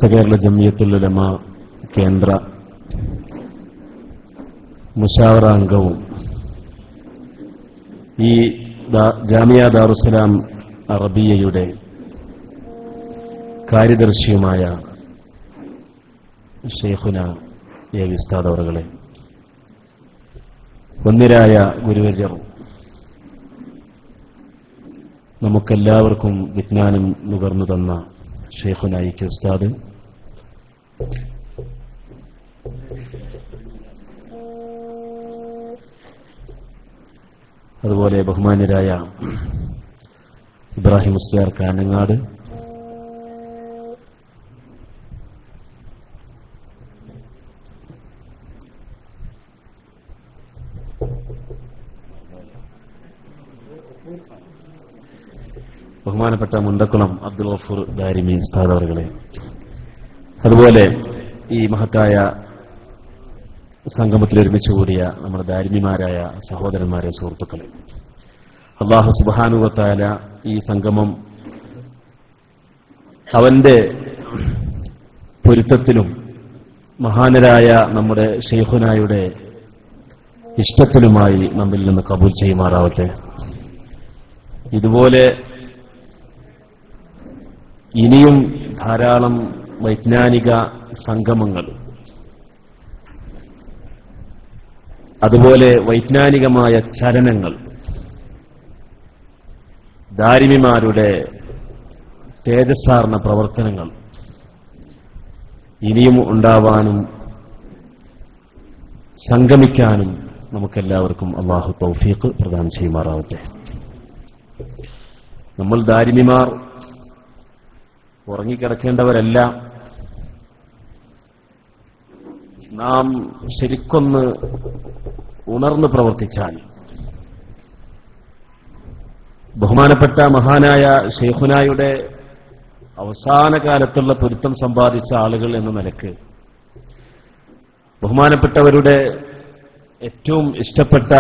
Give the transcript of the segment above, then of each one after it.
സമസ്ത കേരള ജംഇയ്യത്തുൽ ഉലമ കേന്ദ്ര മുശാവറ അംഗവും ഈ ജാമിയ ദാറുസ്സലാം അറബിയയുടെ കാര്യദർശിയുമായ ഷെയ്ഖുന എ ഉസ്താദ് അവറുകളെ, ഒന്നിരായ ഗുരുവര്യർ, നമുക്കെല്ലാവർക്കും വിജ്ഞാനം നുകർന്നു തന്ന ഷെയ്ഖുന ഇ കെ ഉസ്താദ്, അതുപോലെ ബഹുമാന്യരായ ഇബ്രാഹിം മുസ്ലിയാർ കാനങ്ങാട്, ബഹുമാനപ്പെട്ട മുണ്ടക്കുളം അബ്ദുൽ ഗഫൂർ ദാരിമി ഉസ്താദ് അവറുകളെ, അതുപോലെ ഈ മഹത്തായ സംഗമത്തിൽ ഒരുമിച്ച് കൂടിയ നമ്മുടെ ദാരിമിമാരായ സഹോദരന്മാരെ, സുഹൃത്തുക്കളെ, അല്ലാഹു സുബ്ഹാനഹു വ തആല ഈ സംഗമം അവന്റെ പൊരുത്തത്തിലും മഹാനരായ നമ്മുടെ ഷെയ്ഖുനായുടെ ഇഷ്ടത്തിലുമായി നമ്മിൽ നിന്ന് കബൂൽ ചെയ്യുമാറാവട്ടെ. ഇതുപോലെ ഇനിയും ധാരാളം വൈജ്ഞാനിക സംഗമങ്ങൾ, അതുപോലെ വൈജ്ഞാനികമായ ചലനങ്ങൾ, ദാരിമിമാരുടെ തേജസ്സാർന്ന പ്രവർത്തനങ്ങൾ ഇനിയും ഉണ്ടാവാനും സംഗമിക്കാനും നമുക്കെല്ലാവർക്കും അല്ലാഹു തൗഫീഖ് പ്രദാനം ചെയ്യുമാറാവട്ടെ. നമ്മൾ ദാരിമിമാർ ഉറങ്ങിക്കിടക്കേണ്ടവരല്ല. നാം ശരിക്കൊന്ന് ഉണർന്ന് പ്രവർത്തിച്ചാൽ ബഹുമാനപ്പെട്ട മഹാനായ ഷെയ്ഖുനായുടെ അവസാന കാലത്തുള്ള പൊരുത്തം സമ്പാദിച്ച ആളുകൾ എന്ന നിലക്ക് ബഹുമാനപ്പെട്ടവരുടെ ഏറ്റവും ഇഷ്ടപ്പെട്ട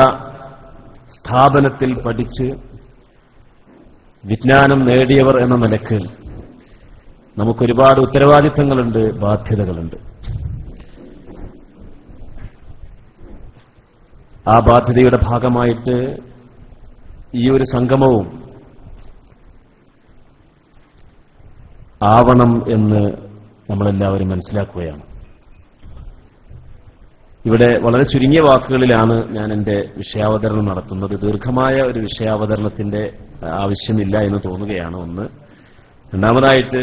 സ്ഥാപനത്തിൽ പഠിച്ച് വിജ്ഞാനം നേടിയവർ എന്ന നിലക്ക് നമുക്കൊരുപാട് ഉത്തരവാദിത്തങ്ങളുണ്ട്, ബാധ്യതകളുണ്ട്. ആ ബാധ്യതയുടെ ഭാഗമായിട്ട് ഈ ഒരു സംഗമവും ആവണം എന്ന് നമ്മളെല്ലാവരും മനസ്സിലാക്കുകയാണ്. ഇവിടെ വളരെ ചുരുങ്ങിയ വാക്കുകളിലാണ് ഞാൻ എൻ്റെ വിഷയാവതരണം നടത്തുന്നത്. ദീർഘമായ ഒരു വിഷയാവതരണത്തിന്റെ ആവശ്യമില്ല എന്ന് തോന്നുകയാണ്. ഒന്ന്. രണ്ടാമതായിട്ട്,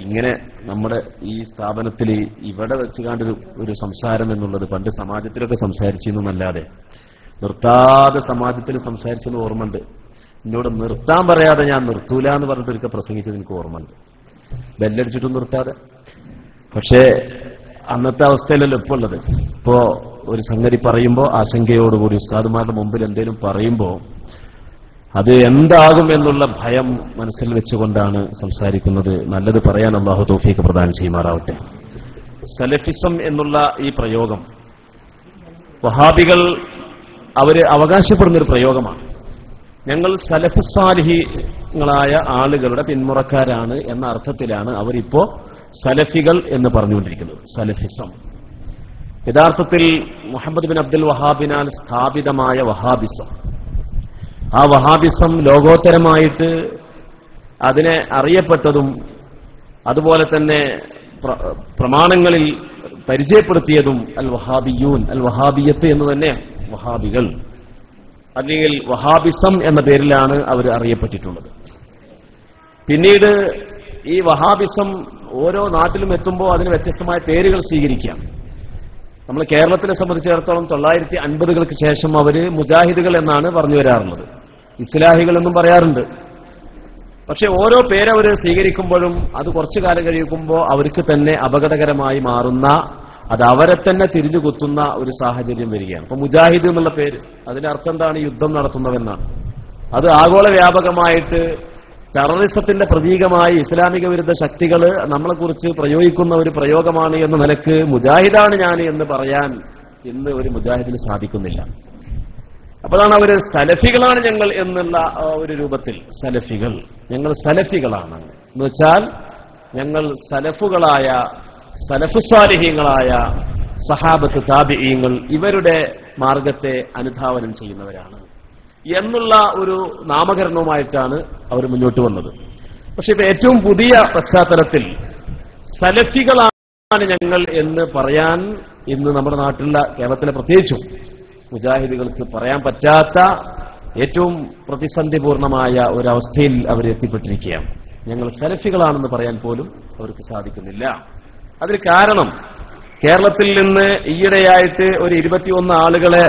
ഇങ്ങനെ നമ്മുടെ ഈ സ്ഥാപനത്തിൽ ഇവിടെ വെച്ചുകാണ്ടൊരു ഒരു സംസാരം എന്നുള്ളത് പണ്ട് സമാജത്തിലൊക്കെ സംസാരിച്ചിരുന്നല്ലാതെ നിർത്താതെ സമാജത്തിൽ സംസാരിച്ചെന്ന് ഓർമ്മയുണ്ട്. എന്നോട് നിർത്താൻ പറയാതെ ഞാൻ നിർത്തൂല എന്ന് പറഞ്ഞിട്ട് ഒരിക്കൽ പ്രസംഗിച്ചത് എനിക്ക് ഓർമ്മയുണ്ട്. ബെല്ലടിച്ചിട്ടും നിർത്താതെ. പക്ഷേ അന്നത്തെ അവസ്ഥയിലല്ലോ ഇപ്പോൾ ഉള്ളത്. ഇപ്പോ ഒരു സംഗതി പറയുമ്പോൾ ആശങ്കയോടുകൂടി ഉസ്താദുമാരുടെ മുമ്പിൽ എന്തെങ്കിലും പറയുമ്പോൾ അത് എന്താകും എന്നുള്ള ഭയം മനസ്സിൽ വെച്ചുകൊണ്ടാണ് സംസാരിക്കുന്നത്. നല്ലത് പറയാൻ അല്ലാഹു തൗഫീഖ് പ്രദാനം ചെയ്യുമാറാവട്ടെ. സലഫിസം എന്നുള്ള ഈ പ്രയോഗം വഹാബികൾ അവര് അവകാശപ്പെടുന്നൊരു പ്രയോഗമാണ്. ഞങ്ങൾ സലഫ് സാലിഹീങ്ങളായ ആളുകളുടെ പിന്മുറക്കാരാണ് എന്ന അർത്ഥത്തിലാണ് അവരിപ്പോ സലഫികൾ എന്ന് പറഞ്ഞുകൊണ്ടിരിക്കുന്നത്. സലഫിസം യഥാർത്ഥത്തിൽ മുഹമ്മദ് ബിൻ അബ്ദുൽ വഹാബിനാൽ സ്ഥാപിതമായ വഹാബിസം, ആ വഹാബിസം ലോകോത്തരമായിട്ട് അതിനെ അറിയപ്പെട്ടതും അതുപോലെ തന്നെ പ്രമാണങ്ങളിൽ പരിചയപ്പെടുത്തിയതും അൽ വഹാബിയൂൻ, അൽ വഹാബിയത്ത് എന്ന് തന്നെ, വഹാബികൾ അല്ലെങ്കിൽ വഹാബിസം എന്ന പേരിലാണ് അവർ അറിയപ്പെട്ടിട്ടുള്ളത്. പിന്നീട് ഈ വഹാബിസം ഓരോ നാട്ടിലും എത്തുമ്പോൾ അതിന് വ്യത്യസ്തമായ പേരുകൾ സ്വീകരിക്കാം. നമ്മൾ കേരളത്തിനെ സംബന്ധിച്ചിടത്തോളം 1950-കൾക്ക് ശേഷം അവര് മുജാഹിദുകൾ എന്നാണ് പറഞ്ഞു വരാറുള്ളത്. ഇസ്ലാഹികൾ എന്നും പറയാറുണ്ട്. പക്ഷെ ഓരോ പേരവർ സ്വീകരിക്കുമ്പോഴും അത് കുറച്ചു കാലം കഴിയുമ്പോൾ അവർക്ക് തന്നെ അപകടകരമായി മാറുന്ന, അത് അവരെ തന്നെ തിരിഞ്ഞു കുത്തുന്ന ഒരു സാഹചര്യം വരികയാണ്. അപ്പൊ മുജാഹിദ് എന്നുള്ള പേര്, അതിന്റെ അർത്ഥം എന്താണ്? യുദ്ധം നടത്തുന്നവെന്നാണ്. അത് ആഗോള വ്യാപകമായിട്ട് ടെററിസത്തിന്റെ പ്രതീകമായി ഇസ്ലാമിക വിരുദ്ധ ശക്തികൾ നമ്മളെക്കുറിച്ച് പ്രയോഗിക്കുന്ന ഒരു പ്രയോഗമാണ് എന്ന നിലക്ക് മുജാഹിദാണ് ഞാൻ എന്ന് പറയാൻ ഇന്ന് ഒരു മുജാഹിദിന് സാധിക്കുന്നില്ല. അപ്പോഴാണ് അവർ സലഫികളാണ് ഞങ്ങൾ എന്നുള്ള ഒരു രൂപത്തിൽ, സലഫികൾ, ഞങ്ങൾ സലഫികളാണ് എന്ന് വെച്ചാൽ ഞങ്ങൾ സലഫുകളായ സലഫു സാലിഹീങ്ങളായ സഹാബത്ത് താബിഈങ്ങൾ ഇവരുടെ മാർഗത്തെ അനുധാവനം ചെയ്യുന്നവരാണ് എന്നുള്ള ഒരു നാമകരണവുമായിട്ടാണ് അവർ മുന്നോട്ട് വന്നത്. പക്ഷെ ഇപ്പൊ ഏറ്റവും പുതിയ പശ്ചാത്തലത്തിൽ സലഫികളാണ് ഞങ്ങൾ എന്ന് പറയാൻ ഇന്ന് നമ്മുടെ നാട്ടിലുള്ള കേരളത്തിലെ പ്രത്യേകിച്ചും മുജാഹിദുകൾക്ക് പറയാൻ പറ്റാത്ത ഏറ്റവും പ്രതിസന്ധിപൂർണമായ ഒരവസ്ഥയിൽ അവർ എത്തിപ്പെട്ടിരിക്കുകയാണ്. ഞങ്ങൾ സലഫികളാണെന്ന് പറയാൻ പോലും അവർക്ക് സാധിക്കുന്നില്ല. അതിന് കാരണം കേരളത്തിൽ നിന്ന് ഈയിടെയായിട്ട് ഒരു 21 ആളുകളെ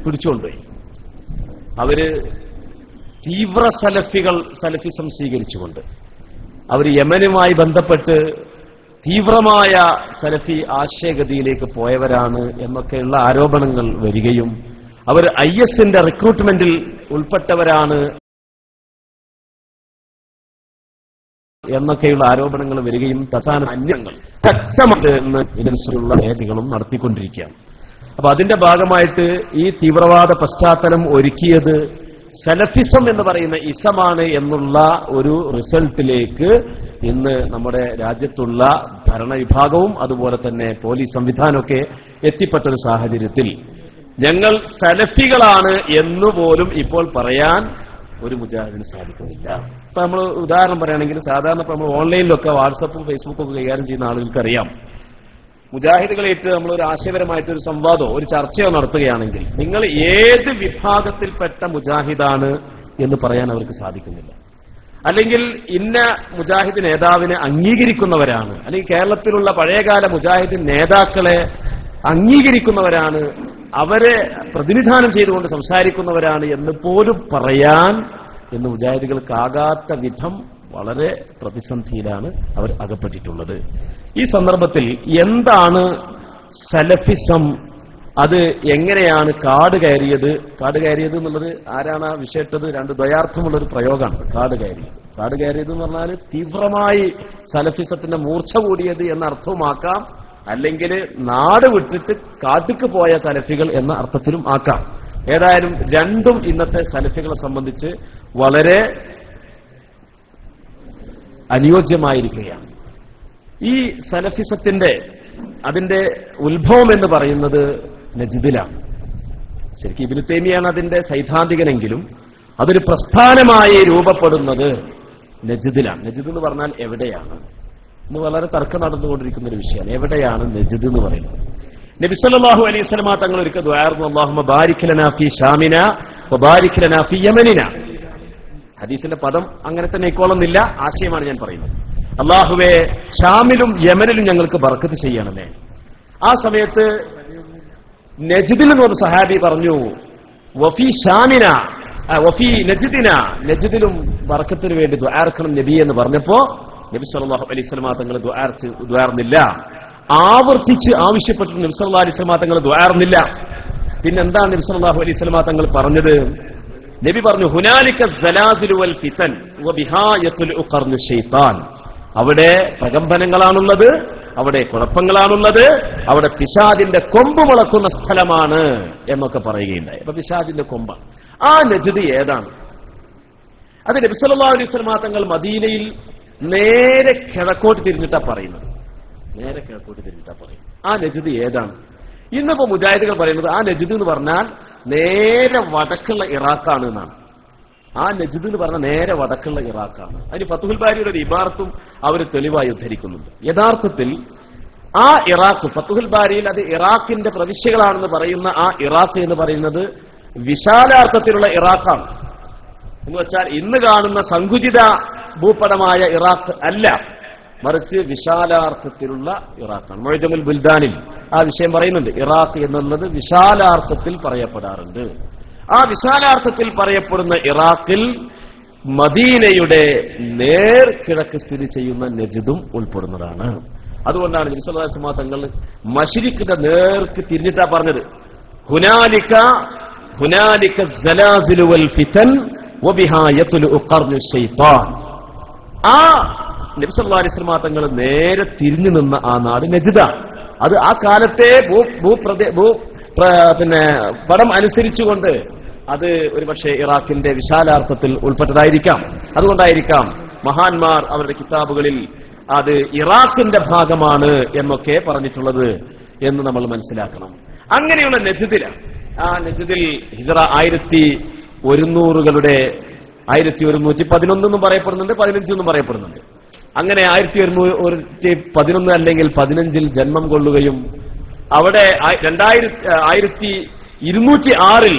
പിടിച്ചുകൊണ്ടുപോയി. അവര് തീവ്ര സലഫിസം സ്വീകരിച്ചുകൊണ്ട് അവർ യമനുമായി ബന്ധപ്പെട്ട് തീവ്രമായ സലഫി ആശയഗതിയിലേക്ക് പോയവരാണ് എന്നൊക്കെയുള്ള ആരോപണങ്ങൾ വരികയും അവർ IS-ന്റെ റിക്രൂട്ട്മെന്റിൽ ഉൾപ്പെട്ടവരാണ് എന്നൊക്കെയുള്ള ആരോപണങ്ങൾ വരികയും തസാന അന്യങ്ങൾ ശക്തമായിട്ടുള്ള ഏതികളും നടത്തിക്കൊണ്ടിരിക്കുകയാണ്. അപ്പൊ അതിന്റെ ഭാഗമായിട്ട് ഈ തീവ്രവാദ പശ്ചാത്തലം ഒരുക്കിയത് സലഫിസം എന്ന് പറയുന്ന ഇസമാണ് എന്നുള്ള ഒരു റിസൾട്ടിലേക്ക് ഇന്ന് നമ്മുടെ രാജ്യത്തുള്ള ഭരണവിഭാഗവും അതുപോലെ തന്നെ പോലീസ് സംവിധാനമൊക്കെ എത്തിപ്പെട്ട ഒരു സാഹചര്യത്തിൽ ഞങ്ങൾ സലഫികളാണ് എന്നുപോലും ഇപ്പോൾ പറയാൻ ഒരു മുജാഹിദിന് സാധിക്കുന്നില്ല. ഇപ്പൊ നമ്മൾ ഉദാഹരണം പറയുകയാണെങ്കിൽ സാധാരണ ഇപ്പൊ നമ്മൾ ഓൺലൈനിലൊക്കെ വാട്സപ്പും ഫേസ്ബുക്കും ഒക്കെ കൈകാര്യം ചെയ്യുന്ന ആളുകൾക്കറിയാം, മുജാഹിദുകളേറ്റ് നമ്മളൊരു ആശയപരമായിട്ട് ഒരു സംവാദമോ ഒരു ചർച്ചയോ നടത്തുകയാണെങ്കിൽ നിങ്ങൾ ഏത് വിഭാഗത്തിൽപ്പെട്ട മുജാഹിദാണ് എന്ന് പറയാൻ അവർക്ക് സാധിക്കുന്നില്ല. അല്ലെങ്കിൽ ഇന്ന മുജാഹിദ് നേതാവിനെ അംഗീകരിക്കുന്നവരാണ്, അല്ലെങ്കിൽ കേരളത്തിലുള്ള പഴയകാല മുജാഹിദ് നേതാക്കളെ അംഗീകരിക്കുന്നവരാണ്, അവരെ പ്രതിനിധാനം ചെയ്തുകൊണ്ട് സംസാരിക്കുന്നവരാണ് എന്ന് പോലും പറയാൻ എന്ന് മുജാഹിദുകൾക്കാകാത്ത വിധം വളരെ പ്രതിസന്ധിയിലാണ് അവർ അകപ്പെട്ടിട്ടുള്ളത്. ഈ സന്ദർഭത്തിൽ എന്താണ് സലഫിസം, അത് എങ്ങനെയാണ് കാട് കയറിയത് എന്നുള്ളത് ആരാണ് ആ വിഷയത്തത്? രണ്ട് ദ്വയാർത്ഥമുള്ളൊരു പ്രയോഗമാണ് കാട് കയറിയത് എന്ന് പറഞ്ഞാൽ തീവ്രമായി സലഫിസത്തിന്റെ മൂർച്ച കൂടിയത് എന്ന അർത്ഥവുമാക്കാം, അല്ലെങ്കിൽ നാട് വിട്ടിട്ട് കാട്ടിക്ക് പോയ സലഫികൾ എന്ന അർത്ഥത്തിലും ആക്കാം. ഏതായാലും രണ്ടും ഇന്നത്തെ സലഫികളെ സംബന്ധിച്ച് വളരെ അനുയോജ്യമായിരിക്കുകയാണ്. ഈ സലഫിസത്തിന്റെ അതിന്റെ ഉത്ഭവം എന്ന് പറയുന്നത് നജ്ദിലാണ്. ശരിക്കും ഇബ്നു തൈമിയാണ് അതിന്റെ സൈദ്ധാന്തികനെങ്കിലും അതൊരു പ്രസ്ഥാനമായി രൂപപ്പെടുന്നത് നജ്ദിലാണ്. നജ്ദ് എന്ന് പറഞ്ഞാൽ എവിടെയാണ് ഇന്ന് വളരെ തർക്കം നടന്നുകൊണ്ടിരിക്കുന്ന ഒരു വിഷയമാണ്. എവിടെയാണ് നജ്ദ് എന്ന് പറയുന്നത്? നബി സല്ലല്ലാഹു അലൈഹി വസല്ലം തങ്ങൾ ഒരിക്കൽ ദുആർന്നു, അല്ലാഹുമ്മ ബാരിക് ലനാ ഫീ ശാമിനാ വബാരിക് ലനാ ഫീ യമനിനാ. ഹദീസിന്റെ പദം അങ്ങനെ തന്നെ ഇക്കോളന്നില്ല, ആശയമാണ് ഞാൻ പറയുന്നത്. അല്ലാഹുവേ, ഷാമിലും യമനിലും ഞങ്ങൾക്ക് ബർക്കത്ത് ചെയ്യണമേ. ആ സമയത്ത് നജ്ദിൽ എന്ന് പറഞ്ഞ സഹാബി പറഞ്ഞു, വഫീ ഷാമിന വഫീ നജ്ദിന, നജ്ദിലും ബർക്കത്തിന് വേണ്ടി ദുആർക്കണം നബി എന്ന് പറഞ്ഞപ്പോ നബി സല്ലല്ലാഹു അലൈഹി വസല്ലം തങ്ങൾ ദുആർന്നില്ല. ആവർത്തിച്ച് ആവശ്യപ്പെട്ടു നബി സല്ലല്ലാഹു അലൈഹി വസല്ലം തങ്ങൾ ദുആർന്നില്ല. പിന്നെന്താണ് നബി സല്ലല്ലാഹു അലൈഹി വസല്ലം തങ്ങൾ പറഞ്ഞത്? നബി പറഞ്ഞു, ഹുനാലിക സലാസിലു വൽ ഫിതൻ വബിഹായത്തുൽ ഉഖർന ശൈത്താൻ. അവിടെ പ്രകമ്പനങ്ങളാണുള്ളത്, അവിടെ കുഴപ്പങ്ങളാണുള്ളത്, അവിടെ പിശാചിന്റെ കൊമ്പ് മുളക്കുന്ന സ്ഥലമാണ് എന്നൊക്കെ പറയുകയുണ്ടായി. അപ്പൊ പിശാചിന്റെ കൊമ്പാണ്. ആ നജ്ദ് ഏതാണ്? അത് നബി സല്ലല്ലാഹു അലൈഹി വസല്ലം തങ്ങൾ മദീനയിൽ നേരെ കിഴക്കോട്ട് തിരിഞ്ഞിട്ടാ പറയുന്നത്. ആ നജ്ദ് ഏതാണ്? ഇന്നിപ്പോ മുജാഹിദുകൾ പറയുന്നത് ആ നജ്ദ് എന്ന് പറഞ്ഞാൽ നേരെ വടക്കുള്ള ഇറാഖാണ് എന്നാണ്. ആ നജ്ദ് എന്ന് പറഞ്ഞാൽ നേരെ വടക്കുള്ള ഇറാഖാണ്. അതിന് ഫതുഹുൽ ബാരിയുടെ ഒരു ഇബാറത്തും അവർ തെളിവായി ഉദ്ധരിക്കുന്നുണ്ട്. യഥാർത്ഥത്തിൽ ആ ഇറാഖ് ഫതുഹുൽ ബാരിയിൽ അത് ഇറാഖിന്റെ പ്രവിശ്യകളാണെന്ന് പറയുന്ന ആ ഇറാഖ് എന്ന് പറയുന്നത് വിശാലാർത്ഥത്തിലുള്ള ഇറാഖാണ്. എന്ന് വെച്ചാൽ ഇന്ന് കാണുന്ന സങ്കുചിത ഭൂപടമായ ഇറാഖ് അല്ല, മറിച്ച് വിശാലാർത്ഥത്തിലുള്ള ഇറാഖാണ്. മുഅ്ജമുൽ ബുൽദാനിൽ ആ വിഷയം പറയുന്നുണ്ട്. ഇറാഖ് എന്നുള്ളത് വിശാലാർത്ഥത്തിൽ പറയപ്പെടാറുണ്ട്. ആ വിശാലാർത്ഥത്തിൽ പറയപ്പെടുന്ന ഇറാഖിൽ മദീനയുടെ നേർ കിഴക്ക് സ്ഥിതി ചെയ്യുന്ന നജ്ദും ഉൾപ്പെടുന്നതാണ്. അതുകൊണ്ടാണ് നബി സല്ലല്ലാഹു അലൈഹി വസല്ലം തങ്ങൾ മശ്രിഖിന്റെ നേർക്ക് തിരിഞ്ഞിട്ടാ പറഞ്ഞത്, ഹുനാലിക സലാസിലു വൽ ഫിതൻ വബിഹാ യത്ലു ഖർനു ശൈത്താൻ. ആ നബി സല്ലല്ലാഹു അലൈഹി വസല്ലം തങ്ങൾ നേരെ തിരിഞ്ഞു നിന്ന ആ നാട് നജ്ദാണ്. അത് ആ കാലത്തെ പടം അനുസരിച്ചുകൊണ്ട് അത് ഒരുപക്ഷെ ഇറാഖിന്റെ വിശാലാർത്ഥത്തിൽ ഉൾപ്പെട്ടതായിരിക്കാം. അതുകൊണ്ടായിരിക്കാം മഹാന്മാർ അവരുടെ കിതാബുകളിൽ അത് ഇറാഖിന്റെ ഭാഗമാണ് എന്നൊക്കെ പറഞ്ഞിട്ടുള്ളത് എന്ന് നമ്മൾ മനസ്സിലാക്കണം. അങ്ങനെയുള്ള നജ്ദിലാണ്. ആ നജ്ദിൽ ഹിജ്റ 1100കളുടെ 1111 എന്നും പറയപ്പെടുന്നുണ്ട്, 15 എന്നും പറയപ്പെടുന്നുണ്ട്. അങ്ങനെ 1111 അല്ലെങ്കിൽ 15 ജന്മം കൊള്ളുകയും അവിടെ 1206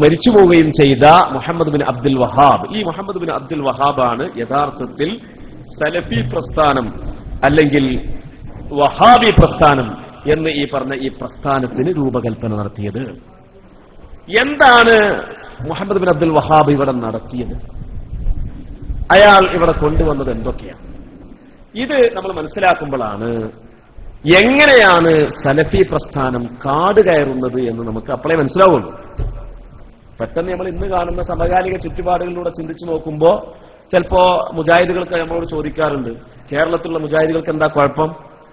മരിച്ചു പോവുകയും ചെയ്ത മുഹമ്മദ് ബിൻ അബ്ദുൽ വഹാബ്. ഈ മുഹമ്മദ് ബിൻ അബ്ദുൽ വഹാബാണ് യഥാർത്ഥത്തിൽ സലഫി പ്രസ്ഥാനം അല്ലെങ്കിൽ വഹാബി പ്രസ്ഥാനം എന്ന് ഈ പറഞ്ഞ ഈ പ്രസ്ഥാനത്തിന് രൂപകൽപ്പന നടത്തിയത്. എന്താണ് മുഹമ്മദ് ബിൻ അബ്ദുൽ വഹാബ് ഇവിടെ നടത്തിയത്? അയാൾ ഇവിടെ കൊണ്ടുവന്നത് എന്തൊക്കെയാണ്? ഇത് നമ്മൾ മനസ്സിലാക്കുമ്പോഴാണ് എങ്ങനെയാണ് സലഫി പ്രസ്ഥാനം കാട് കയറുന്നത് എന്ന് നമുക്ക് അപ്പോഴേ മനസ്സിലാവുള്ളൂ. പെട്ടെന്ന് നമ്മൾ ഇന്ന് കാണുന്ന സമകാലിക ചുറ്റുപാടുകളിലൂടെ ചിന്തിച്ചു നോക്കുമ്പോൾ ചിലപ്പോ മുജാഹിദുകൾക്ക് നമ്മളോട് ചോദിക്കാറുണ്ട്, കേരളത്തിലുള്ള മുജാഹിദുകൾക്ക് എന്താ കുഴപ്പം?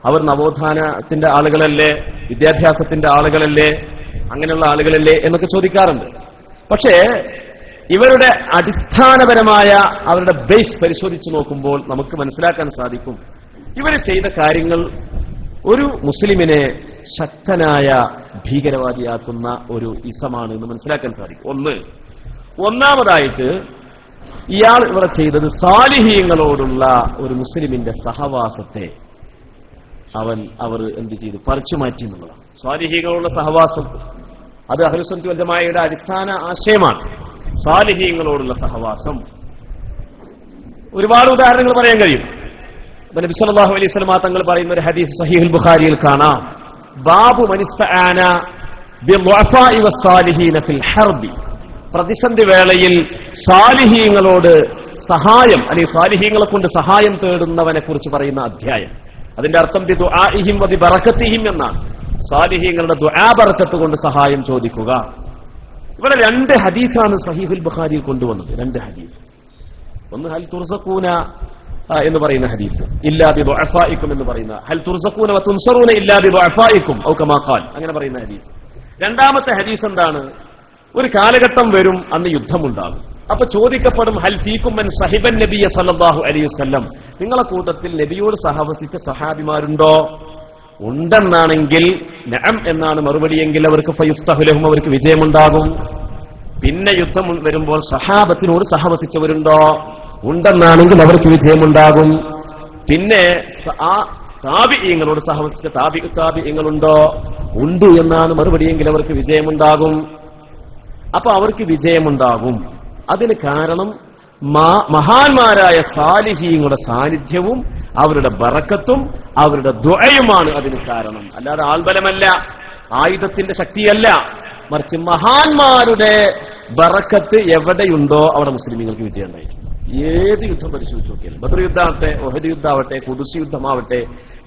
അവർ നവോത്ഥാനത്തിന്റെ ആളുകളല്ലേ, വിദ്യാഭ്യാസത്തിന്റെ ആളുകളല്ലേ, അങ്ങനെയുള്ള ആളുകളല്ലേ എന്നൊക്കെ ചോദിക്കാറുണ്ട്. പക്ഷേ ഇവരുടെ അടിസ്ഥാനപരമായ അവരുടെ ബേസ് പരിശോധിച്ചു നോക്കുമ്പോൾ നമുക്ക് മനസ്സിലാക്കാൻ സാധിക്കും, ഇവർ ചെയ്ത കാര്യങ്ങൾ ഒരു മുസ്ലിമിനെ ശക്തനായ ഭീകരവാദിയാക്കുന്ന ഒരു ഇസമാണ് എന്ന് മനസ്സിലാക്കാൻ സാധിക്കും. ഒന്നാമതായിട്ട് ഇയാൾ ഇവിടെ ചെയ്തത് സാലിഹീങ്ങളോടുള്ള ഒരു മുസ്ലിമിന്റെ സഹവാസത്തെ അവർ എന്ത് ചെയ്തു? പറിച്ചു മാറ്റി എന്നുള്ളതാണ്. സാലിഹീങ്ങളുള്ള സഹവാസം അത് അഹ്ലുസുന്നത്ത് വൽ ജമാഅയുടെ അടിസ്ഥാന ആശയമാണ്. സാലിഹീങ്ങളോടുള്ള സഹവാസം ഒരുപാട് ഉദാഹരണങ്ങൾ പറയാൻ കഴിയും. നബി സല്ലല്ലാഹു അലൈഹി വസല്ലം തങ്ങൾ പറയുന്ന ഒരു ഹദീസ് സഹീഹുൽ ബുഖാരിയിൽ കാണാം, ബാബു മനിസ്തആന ബിദ്ദുഅഫാഇ വസ്സാലിഹീന ഫിൽ ഹർബി. പ്രതിസന്ധി വേളയിൽ സാലിഹീങ്ങളോട് സഹായം അല്ലെങ്കിൽ സാലിഹീങ്ങളെ കൊണ്ട് സഹായം തേടുന്നവനെ കുറിച്ച് പറയുന്ന അധ്യായം. അതിന്റെ അർത്ഥം ബിദുആഇഹിം വബിബറകതിഹിം എന്നാണ്. സാലിഹീങ്ങളുടെ ദുആ ബറക്കത്ത് കൊണ്ട് സഹായം ചോദിക്കുക. ഇവിടെ 2 ഹദീസാണ് സഹീഹുൽ ബുഖാരിയിൽ കൊണ്ടുവന്നത്. 2 ഹദീസ്. ഒന്ന് ഹൽ തുർസഖൂന എന്ന് പറയുന്ന ഹദീസ്, ഇല്ലാ ബിദുഅഫാഇക്കും എന്ന് പറയുന്ന, ഹൽ തുർസഖൂന വതുൻസറൂന ഇല്ലാ ബിദുഅഫാഇക്കും ഔ കമാ ഖാൽ, അങ്ങനെ പറയുന്ന ഹദീസ്. രണ്ടാമത്തെ ഹദീസ് എന്താണ്? ഒരു കാലഘട്ടം വരും, അന്ന് യുദ്ധമുണ്ടാകും. അപ്പൊ ചോദിക്കപ്പെടും, ഹൽ ഫീക്കും മൻ സഹിബൻ നബിയ സല്ലല്ലാഹു അലൈഹി വസല്ലം, നിങ്ങളെ കൂട്ടത്തിൽ നബിയോട് സഹവസിച്ച സഹാബിമാരുണ്ടോ? ഉണ്ടെന്നാണെങ്കിൽ നഅം എന്നാണ് മറുപടിയെങ്കിൽ അവർക്ക് ഫയുഫ്തഹു ലഹും, അവർക്ക് വിജയമുണ്ടാകും. പിന്നെ യുദ്ധം വരുമ്പോൾ സഹാബത്തിനോട് സഹവസിച്ചവരുണ്ടോ? ഉണ്ടെന്നാണെങ്കിൽ അവർക്ക് വിജയമുണ്ടാകും. പിന്നെ ആ താബിഈങ്ങളോട് സഹവസിച്ച താബിഈങ്ങളുണ്ടോ? ഉണ്ട് എന്നാണ് മറുപടിയെങ്കിൽ അവർക്ക് വിജയമുണ്ടാകും. അപ്പൊ അവർക്ക് വിജയമുണ്ടാകും. അതിന് കാരണം മഹാന്മാരായ സാലിഹീങ്ങളുടെ സാന്നിധ്യവും അവരുടെ ബറക്കത്തും അവരുടെ ദുആയുമാണ് അതിന് കാരണം. അല്ലാതെ ആൾബലമല്ല, ആയുധത്തിന്റെ ശക്തിയല്ല, മറിച്ച് മഹാന്മാരുടെ ബറക്കത്ത് എവിടെയുണ്ടോ അവിടെ മുസ്ലിമീങ്ങൾക്ക് വിജയം ഉണ്ടായിരിക്കും. ഏത് യുദ്ധം പരിശോധിച്ച് നോക്കിയാലും, ബദർ യുദ്ധമാവട്ടെ, ഉഹദ് യുദ്ധമാവട്ടെ, ഖുദ്സ് യുദ്ധമാവട്ടെ,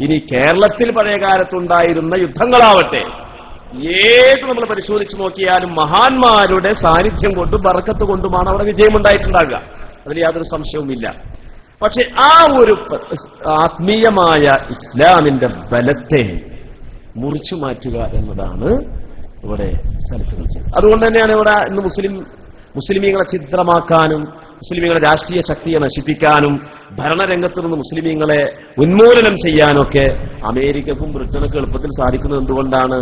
ഇനി കേരളത്തിൽ പഴയകാലത്തുണ്ടായിരുന്ന യുദ്ധങ്ങളാവട്ടെ, ഏത് നമ്മൾ പരിശോധിച്ച് നോക്കിയാലും മഹാന്മാരുടെ സാന്നിധ്യം കൊണ്ടും ബറക്കത്ത് കൊണ്ടുമാണ് അവിടെ വിജയമുണ്ടായിട്ടുണ്ടാകുക. അതിൽ യാതൊരു സംശയവുമില്ല. പക്ഷെ ആ ഒരു ആത്മീയമായ ഇസ്ലാമിന്റെ ബലത്തെ മുറിച്ചു മാറ്റുക എന്നതാണ് ഇവിടെ സലഫുകൾ ചെയ്തത്. അതുകൊണ്ട് തന്നെയാണ് ഇവിടെ ഇന്ന് മുസ്ലിമീങ്ങളെ ഛിദ്രമാക്കാനും മുസ്ലിമീങ്ങളെ രാഷ്ട്രീയ ശക്തിയെ നശിപ്പിക്കാനും ഭരണരംഗത്ത് നിന്ന് മുസ്ലിമീങ്ങളെ ഉന്മൂലനം ചെയ്യാനൊക്കെ അമേരിക്കക്കും ബ്രിട്ടനൊക്കെ എളുപ്പത്തിൽ സാധിക്കുന്നത് എന്തുകൊണ്ടാണ്?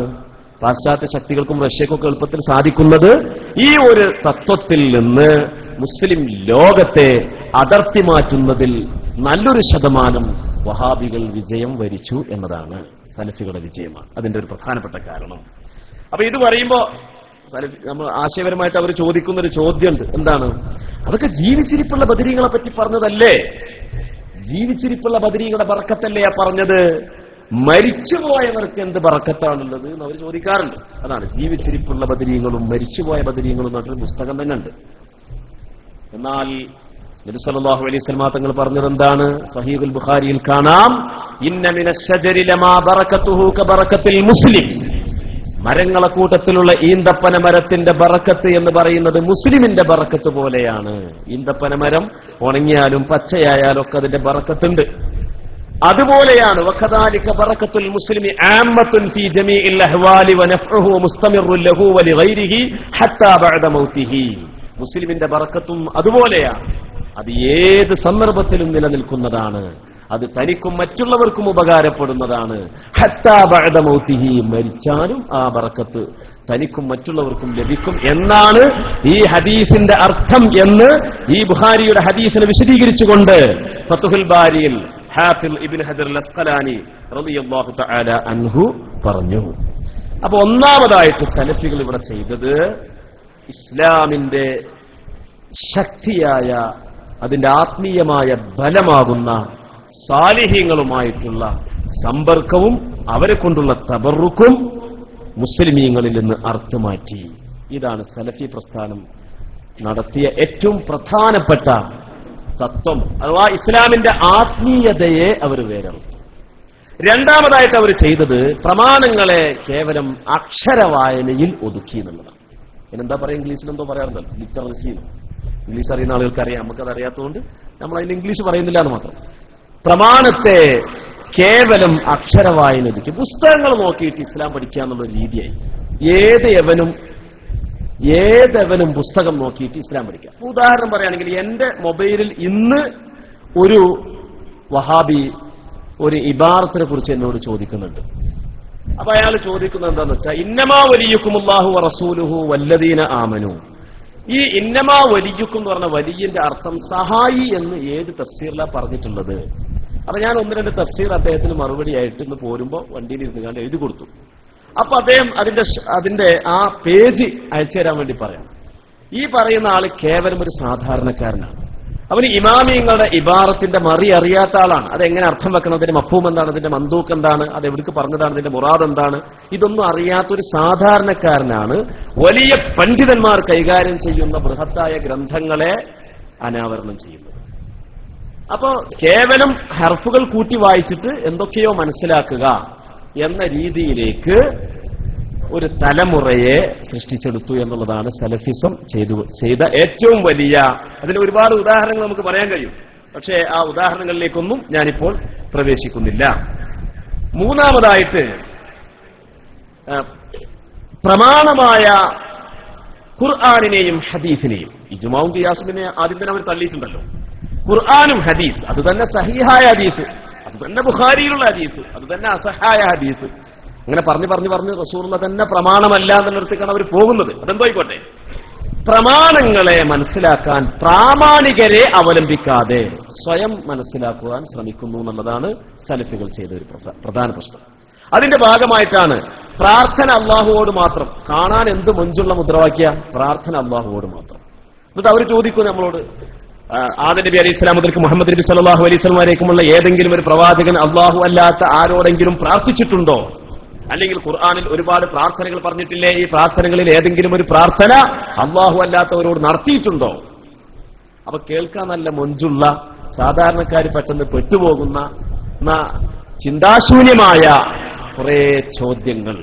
പാശ്ചാത്യ ശക്തികൾക്കും റഷ്യക്കൊക്കെ എളുപ്പത്തിൽ സാധിക്കുന്നത് ഈ ഒരു തത്വത്തിൽ നിന്ന് മുസ്ലിം ലോകത്തെ അടർത്തി മാറ്റുന്നതിൽ നല്ലൊരു ശതമാനം വഹാബികൾ വിജയം വരിച്ചു എന്നതാണ്. സലഫികളുടെ വിജയമാണ് അതിന്റെ ഒരു പ്രധാനപ്പെട്ട കാരണം. അപ്പൊ ഇത് പറയുമ്പോൾ നമ്മൾ ആശയപരമായിട്ട് അവർ ചോദിക്കുന്നൊരു ചോദ്യമുണ്ട്. എന്താണ്? അതൊക്കെ ജീവിച്ചിരിപ്പുള്ള ബദരീങ്ങളെ പറ്റി പറഞ്ഞതല്ലേ? ജീവിച്ചിരിപ്പുള്ള ബദരീങ്ങളുടെ ബറക്കത്തല്ലേ പറഞ്ഞത്? മരിച്ചുപോയവർക്ക് എന്ത് ബറക്കത്താണുള്ളത് എന്ന് അവർ ചോദിക്കാറുണ്ട്. അതാണ് ജീവിച്ചിരിപ്പുള്ള ബദരീങ്ങളും മരിച്ചുപോയ ബദരീങ്ങളും എന്നൊരു പുസ്തകം തന്നെ ഉണ്ട്. എന്നാൽ നബി സല്ലല്ലാഹു അലൈഹി വസല്ലം തങ്ങൾ പറഞ്ഞത് എന്താണ്? സഹീഹുൽ ബുഖാരിയിൽ കാണാം, ഇന്ന മിനശ്ശജരി ലമാ ബറകതുഹു കബറകത്തിൽ മുസ്ലിം. മരങ്ങളെ കൂട്ടത്തിലുള്ള ഈന്തപ്പന മരത്തിന്റെ ബറക്കത്ത് എന്ന് പറയുന്നത് മുസ്ലിമിന്റെ ബറക്കത്ത് പോലെയാണ്. ഈന്തപ്പന മരം ഉണങ്ങിയാലും പച്ചയായാലും ഒക്കെ അതിന്റെ ബറക്കത്തുണ്ട്. അതുപോലെയാണ് വഖദാലിക ബറകത്തുൽ മുസ്ലിമി ആമ്മത്തുൻ ഫീ ജമീഇൽ അഹ്വാലി വനഫഉഹു മുസ്തമിറുൻ ലഹു വലിഗൈരിഹി ഹത്താ ബഅദ മൗതിഹി. മുസ്ലിമിന്റെ ബറക്കത്തും അതുപോലെയാണ്. അത് ഏത് സന്ദർഭത്തിലും നിലനിൽക്കുന്നതാണ്. അത് തനിക്കും മറ്റുള്ളവർക്കും ഉപകാരപ്പെടുന്നതാണ്. ഹത്താ ബഅദ മൗതിഹി, മരിച്ചാലും ആ ബറക്കത്ത് തനിക്കും മറ്റുള്ളവർക്കും ലഭിക്കും എന്നാണ് ഈ ഹദീസിന്റെ അർത്ഥം എന്ന് ഈ ബുഖാരിയുടെ ഹദീസിനെ വിശദീകരിച്ചുകൊണ്ട് ഫത്ഹുൽ ബാരിയിൽ ഹാഫിൽ ഇബ്നു ഹജർ അൽ അസ്ഖലാനി റളിയല്ലാഹു തആല അൻഹു പറഞ്ഞു. അപ്പൊ ഒന്നാമതായിട്ട് സലഫികൾ ഇവിടെ ചെയ്തത് ഇസ്ലാമിന്റെ ശക്തിയായ, അതിന്റെ ആത്മീയമായ ബലമാകുന്ന സാലിഹീങ്ങളുമായിട്ടുള്ള സമ്പർക്കവും അവരെ കൊണ്ടുള്ള തബറുക്കും മുസ്ലിമീങ്ങളിൽ നിന്ന് അർത്ഥമാറ്റി. ഇതാണ് സലഫി പ്രസ്ഥാനം നടത്തിയ ഏറ്റവും പ്രധാനപ്പെട്ട തത്വം, അഥവാ ഇസ്ലാമിന്റെ ആത്മീയതയെ അവർ വേറെടുത്തു. രണ്ടാമതായിട്ട് അവർ ചെയ്തത് പ്രമാണങ്ങളെ കേവലം അക്ഷരവായനയിൽ ഒതുക്കി എന്നുള്ളതാണ്. എന്താ പറയാ, ഇംഗ്ലീഷിലെന്തോ പറയാറുണ്ടല്ലോ, ലിറ്ററസി. ഇംഗ്ലീഷ് അറിയുന്ന ആളുകൾക്ക് അറിയാം, നമുക്കത് അറിയാത്തതുകൊണ്ട് നമ്മൾ അതിന് ഇംഗ്ലീഷ് പറയുന്നില്ല എന്ന് മാത്രം. പ്രമാണത്തെ കേവലം അക്ഷരവായന ഒതുക്കി. പുസ്തകങ്ങൾ നോക്കിയിട്ട് ഇസ്ലാം പഠിക്കുക എന്നുള്ള രീതിയായി. ഏതെവനും പുസ്തകം നോക്കിയിട്ട് ഇസ്ലാം പഠിക്കാം. ഉദാഹരണം പറയുകയാണെങ്കിൽ, എന്റെ മൊബൈലിൽ ഇന്ന് ഒരു വഹാബി ഒരു ഇബാറത്തിനെ കുറിച്ച് എന്നോട് ചോദിക്കുന്നുണ്ട്. അപ്പൊ അയാൾ ചോദിക്കുന്നത് എന്താന്ന് വെച്ചാൽ, ഇന്നമാ വലിയുക്കുമുല്ലാഹു വറസൂലുഹു വല്ലദീന ആമനു. ഈ ഇന്നമാ വലിയുക്കും എന്ന് പറഞ്ഞ വലിയന്റെ അർത്ഥം സഹായി എന്ന് ഏത് തഫ്സീറിലാണ് പറഞ്ഞിട്ടുള്ളത്? അപ്പൊ ഞാൻ ഒന്ന് രണ്ട് തഫ്സീർ അദ്ദേഹത്തിന് മറുപടിയായിട്ട് ഇന്ന് പോരുമ്പോ വണ്ടിയിൽ ഇരുന്ന് കണ്ട് എഴുതി കൊടുത്തു. അപ്പൊ അദ്ദേഹം അതിന്റെ ആ പേജ് അയച്ചു തരാൻ വേണ്ടി പറയാം. ഈ പറയുന്ന ആള് കേവലം ഒരു സാധാരണക്കാരനാണ്. അവന് ഇമാമിയങ്ങളുടെ ഇബാറത്തിന്റെ മറി അറിയാത്ത ആളാണ്. അതെങ്ങനെ അർത്ഥം വെക്കണം, അതിന്റെ മഫ്ഹൂം എന്താണ്, അതിന്റെ മന്ദൂക്ക് എന്താണ്, അത് എവിടേക്ക് പറഞ്ഞതാണ്, അതിന്റെ മുറാദ് എന്താണ്, ഇതൊന്നും അറിയാത്തൊരു സാധാരണക്കാരനാണ് വലിയ പണ്ഡിതന്മാർ കൈകാര്യം ചെയ്യുന്ന ബൃഹത്തായ ഗ്രന്ഥങ്ങളെ അനാവരണം ചെയ്യുന്നത്. അപ്പോ കേവലം ഹർഫുകൾ കൂട്ടി വായിച്ചിട്ട് എന്തൊക്കെയോ മനസ്സിലാക്കുക എന്ന രീതിയിലേക്ക് ഒരു തലമുറയെ സൃഷ്ടിച്ചെടുത്തു എന്നുള്ളതാണ് സലഫിസം ചെയ്ത ഏറ്റവും വലിയ. അതിന് ഒരുപാട് ഉദാഹരണങ്ങൾ നമുക്ക് പറയാൻ കഴിയും, പക്ഷേ ആ ഉദാഹരണങ്ങളിലേക്കൊന്നും ഞാനിപ്പോൾ പ്രവേശിക്കുന്നില്ല. മൂന്നാമതായിട്ട് പ്രമാണമായ ഖുർആനിനെയും ഹദീസിനെയും, ഇജ്മാഉം ഖിയാസുമിനെ ആദ്യം തന്നെ അവർ തള്ളിയിട്ടുണ്ടല്ലോ. ഖുർആനും ഹദീസ്, അത് തന്നെ സഹീഹായ ഹദീസ്, അത് തന്നെ ബുഖാരിയിലുള്ള ഹദീസ്, അത് തന്നെ അസഹായ ഹദീസ്, അങ്ങനെ പറഞ്ഞു റസൂലുള്ള തന്നെ പ്രമാണമല്ല എന്നുള്ളടത്തേക്കാണ് അവർ പോകുന്നത്. അതെന്തോ ആയിക്കോട്ടെ, പ്രമാണങ്ങളെ മനസ്സിലാക്കാൻ പ്രാമാണികരെ അവലംബിക്കാതെ സ്വയം മനസ്സിലാക്കുവാൻ ശ്രമിക്കുന്നു എന്നുള്ളതാണ് സലഫികൾ ചെയ്ത ഒരു പ്രധാന പ്രശ്നം. അതിന്റെ ഭാഗമായിട്ടാണ് പ്രാർത്ഥന അള്ളാഹുവോട് മാത്രം. കാണാൻ എന്ത് മൊഞ്ചുള്ള മുദ്രാവാക്യ, പ്രാർത്ഥന അള്ളാഹുവോട് മാത്രം. എന്നിട്ട് അവർ ചോദിക്കും നമ്മളോട്, ആദം നബി അലൈഹി സ്വലാം മുതൽക്ക് മുഹമ്മദ് നബി സല്ലല്ലാഹു അലൈഹി വസല്ലം വരേക്കുമുള്ള ഏതെങ്കിലും ഒരു പ്രവാചകൻ അള്ളാഹു അല്ലാത്ത ആരോടെങ്കിലും പ്രാർത്ഥിച്ചിട്ടുണ്ടോ? അല്ലെങ്കിൽ ഖുർആനിൽ ഒരുപാട് പ്രാർത്ഥനകൾ പറഞ്ഞിട്ടില്ലേ? ഈ പ്രാർത്ഥനകളിൽ ഏതെങ്കിലും ഒരു പ്രാർത്ഥന അള്ളാഹു അല്ലാത്തവരോട് നടത്തിയിട്ടുണ്ടോ? അപ്പൊ കേൾക്കാൻ നല്ല മൊഞ്ചുള്ള, സാധാരണക്കാർ പെട്ടെന്ന് പെട്ടുപോകുന്ന ചിന്താശൂന്യമായ കുറെ ചോദ്യങ്ങൾ.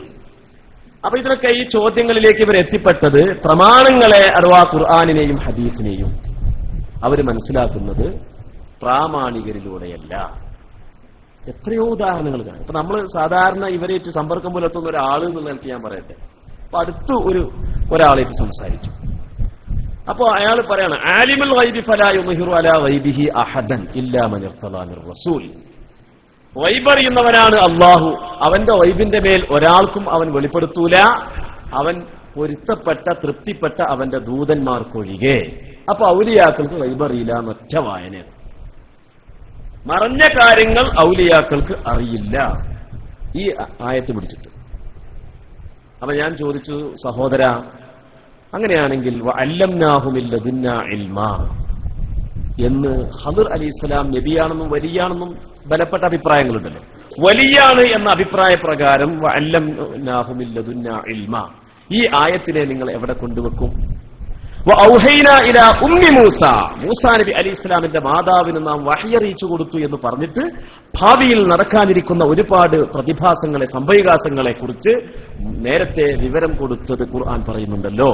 അപ്പൊ ഇതിനൊക്കെ ഈ ചോദ്യങ്ങളിലേക്ക് ഇവർ എത്തിപ്പെട്ടത് പ്രമാണങ്ങളെ അഥവാ ഖുർആനിനെയും ഹദീസിനെയും അവർ മനസ്സിലാക്കുന്നത് പ്രാമാണികരിലൂടെയല്ല. എത്രയോ ഉദാഹരണങ്ങൾ കാണും. ഇപ്പൊ നമ്മൾ സാധാരണ ഇവരേറ്റ് സമ്പർക്കം പുലർത്തുന്ന ഒരാൾ എന്നുള്ള എനിക്ക് ഞാൻ പറയട്ടെ. അപ്പൊ അടുത്ത് ഒരാളേറ്റ് സംസാരിച്ചു. അപ്പോ അയാൾ പറയാണ്, ആലിമുൽ ഗൈബി ഫലാ യുദ്ഹിറു അലാ ഗൈബിഹി അഹദൻ ഇല്ലാ മൻ ഇർതദാ മിർ റസൂൽ. ഗൈബ് അറിയുന്നവനാണ് അല്ലാഹു, അവന്റെ ഗൈബിന്റെ മേൽ ഒരാൾക്കും അവൻ വെളിപ്പെടുത്തൂല, അവൻ പൊരുത്തപ്പെട്ട തൃപ്തിപ്പെട്ട അവന്റെ ദൂതന്മാർക്കൊഴികെ. അപ്പൊ ഔലിയാക്കൾക്ക് ഗൈബ് അറിയില്ല എന്നൊറ്റ വായനയാണ്. മറഞ്ഞ കാര്യങ്ങൾ ഔലിയാക്കൾക്ക് അറിയില്ല, ഈ ആയത്ത് പിടിച്ചിട്ട്. അപ്പൊ ഞാൻ ചോദിച്ചു, സഹോദര, അങ്ങനെയാണെങ്കിൽ വഅല്ലംനാഹു മിൻ ലദുന്നാ ഇൽമാ എന്ന് ഖദർ അലൈഹിസ്സലാം നബിയാണെന്നും വലിയാണെന്നും ബലപ്പെട്ട അഭിപ്രായങ്ങളുണ്ടല്ലോ. വലിയാണ് എന്ന അഭിപ്രായ പ്രകാരം വഅല്ലംനാഹു മിൻ ലദുന്നാ ഇൽമാ, ഈ ആയത്തിനെ നിങ്ങൾ എവിടെ കൊണ്ടുവെക്കും? വഔഹൈനാ ഇലാ ഉമ്മി മൂസ, മൂസാ നബി അലൈഹിസ്സലാമിന്റെ മാതാവിന് നാം വഹി അറിയിച്ചു കൊടുത്തു എന്ന് പറഞ്ഞിട്ട് ഭാവിയിൽ നടക്കാനിരിക്കുന്ന ഒരുപാട് പ്രതിഭാസങ്ങളെ, സംഭവവികാസങ്ങളെ കുറിച്ച് നേരത്തെ വിവരം കൊടുത്തത് ഖുർആൻ പറയുന്നുണ്ടല്ലോ.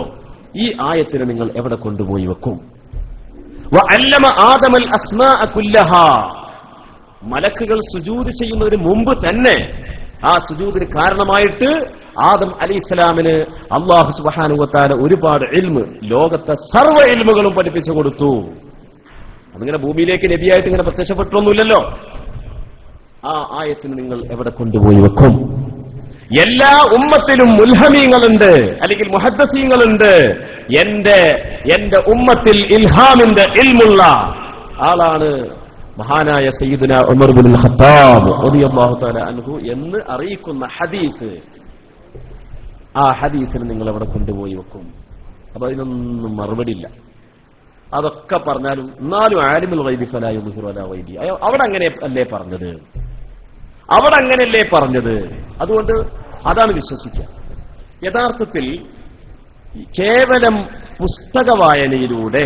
ഈ ആയത്തിനെ നിങ്ങൾ എവിടെ കൊണ്ടുപോയി വെക്കും? വഅല്ലമ ആദമൽ അസ്മാഅ കുല്ലഹാ, മലക്കുകൾ സുജൂദ് ചെയ്യുന്നതിന് മുമ്പ് തന്നെ ആ സുജൂദിന് കാരണമായിട്ട് ആദം അലൈഹിസ്സലാമിന് അല്ലാഹു സുബ്ഹാനഹു വ തആല ഒരുപാട് ഇൽമ്, ലോകത്തെ സർവ്വ ഇൽമുകളും പഠിപ്പിച്ചു കൊടുത്തു. അതിങ്ങനെ ഭൂമിയിലേക്ക് നബിയായിട്ട് ഇങ്ങനെ പ്രത്യക്ഷപ്പെട്ടൊന്നുമില്ലല്ലോ. ആ ആയത്തിന് നിങ്ങൾ എവിടെ കൊണ്ടുപോയി വെക്കും? എല്ലാ ഉമ്മത്തിലും മുൽഹമീങ്ങളുണ്ട്, അല്ലെങ്കിൽ മുഹദ്ദസീങ്ങളുണ്ട്. എന്റെ ഉമ്മത്തിൽ ഇൽഹാമിന്റെ ഇൽമുള്ള ആളാണ് മഹാനായ സയ്യിദുന ഉമർ ഇബ്നുൽ ഖത്താബ് റളിയല്ലാഹു തആല അൻഹു എന്ന് അറിയിക്കുന്ന ഹദീസ്. ആ ഹദീസിന് നിങ്ങൾ എവിടെ കൊണ്ടുപോയി വെക്കും? അപ്പൊ അതിനൊന്നും മറുപടിയില്ല. അതൊക്കെ പറഞ്ഞാലും എന്നാലും ആലിമുൽ ഗൈബി ഫലാ യുദ്ഹിറു അലാ ഗൈബി, അവിടെ അങ്ങനെ അല്ലേ പറഞ്ഞത്, അവിടെ അങ്ങനെയല്ലേ പറഞ്ഞത്. അതുകൊണ്ട് അതാണ് വിശ്വസിക്കുക. യഥാർത്ഥത്തിൽ കേവലം പുസ്തക വായനയിലൂടെ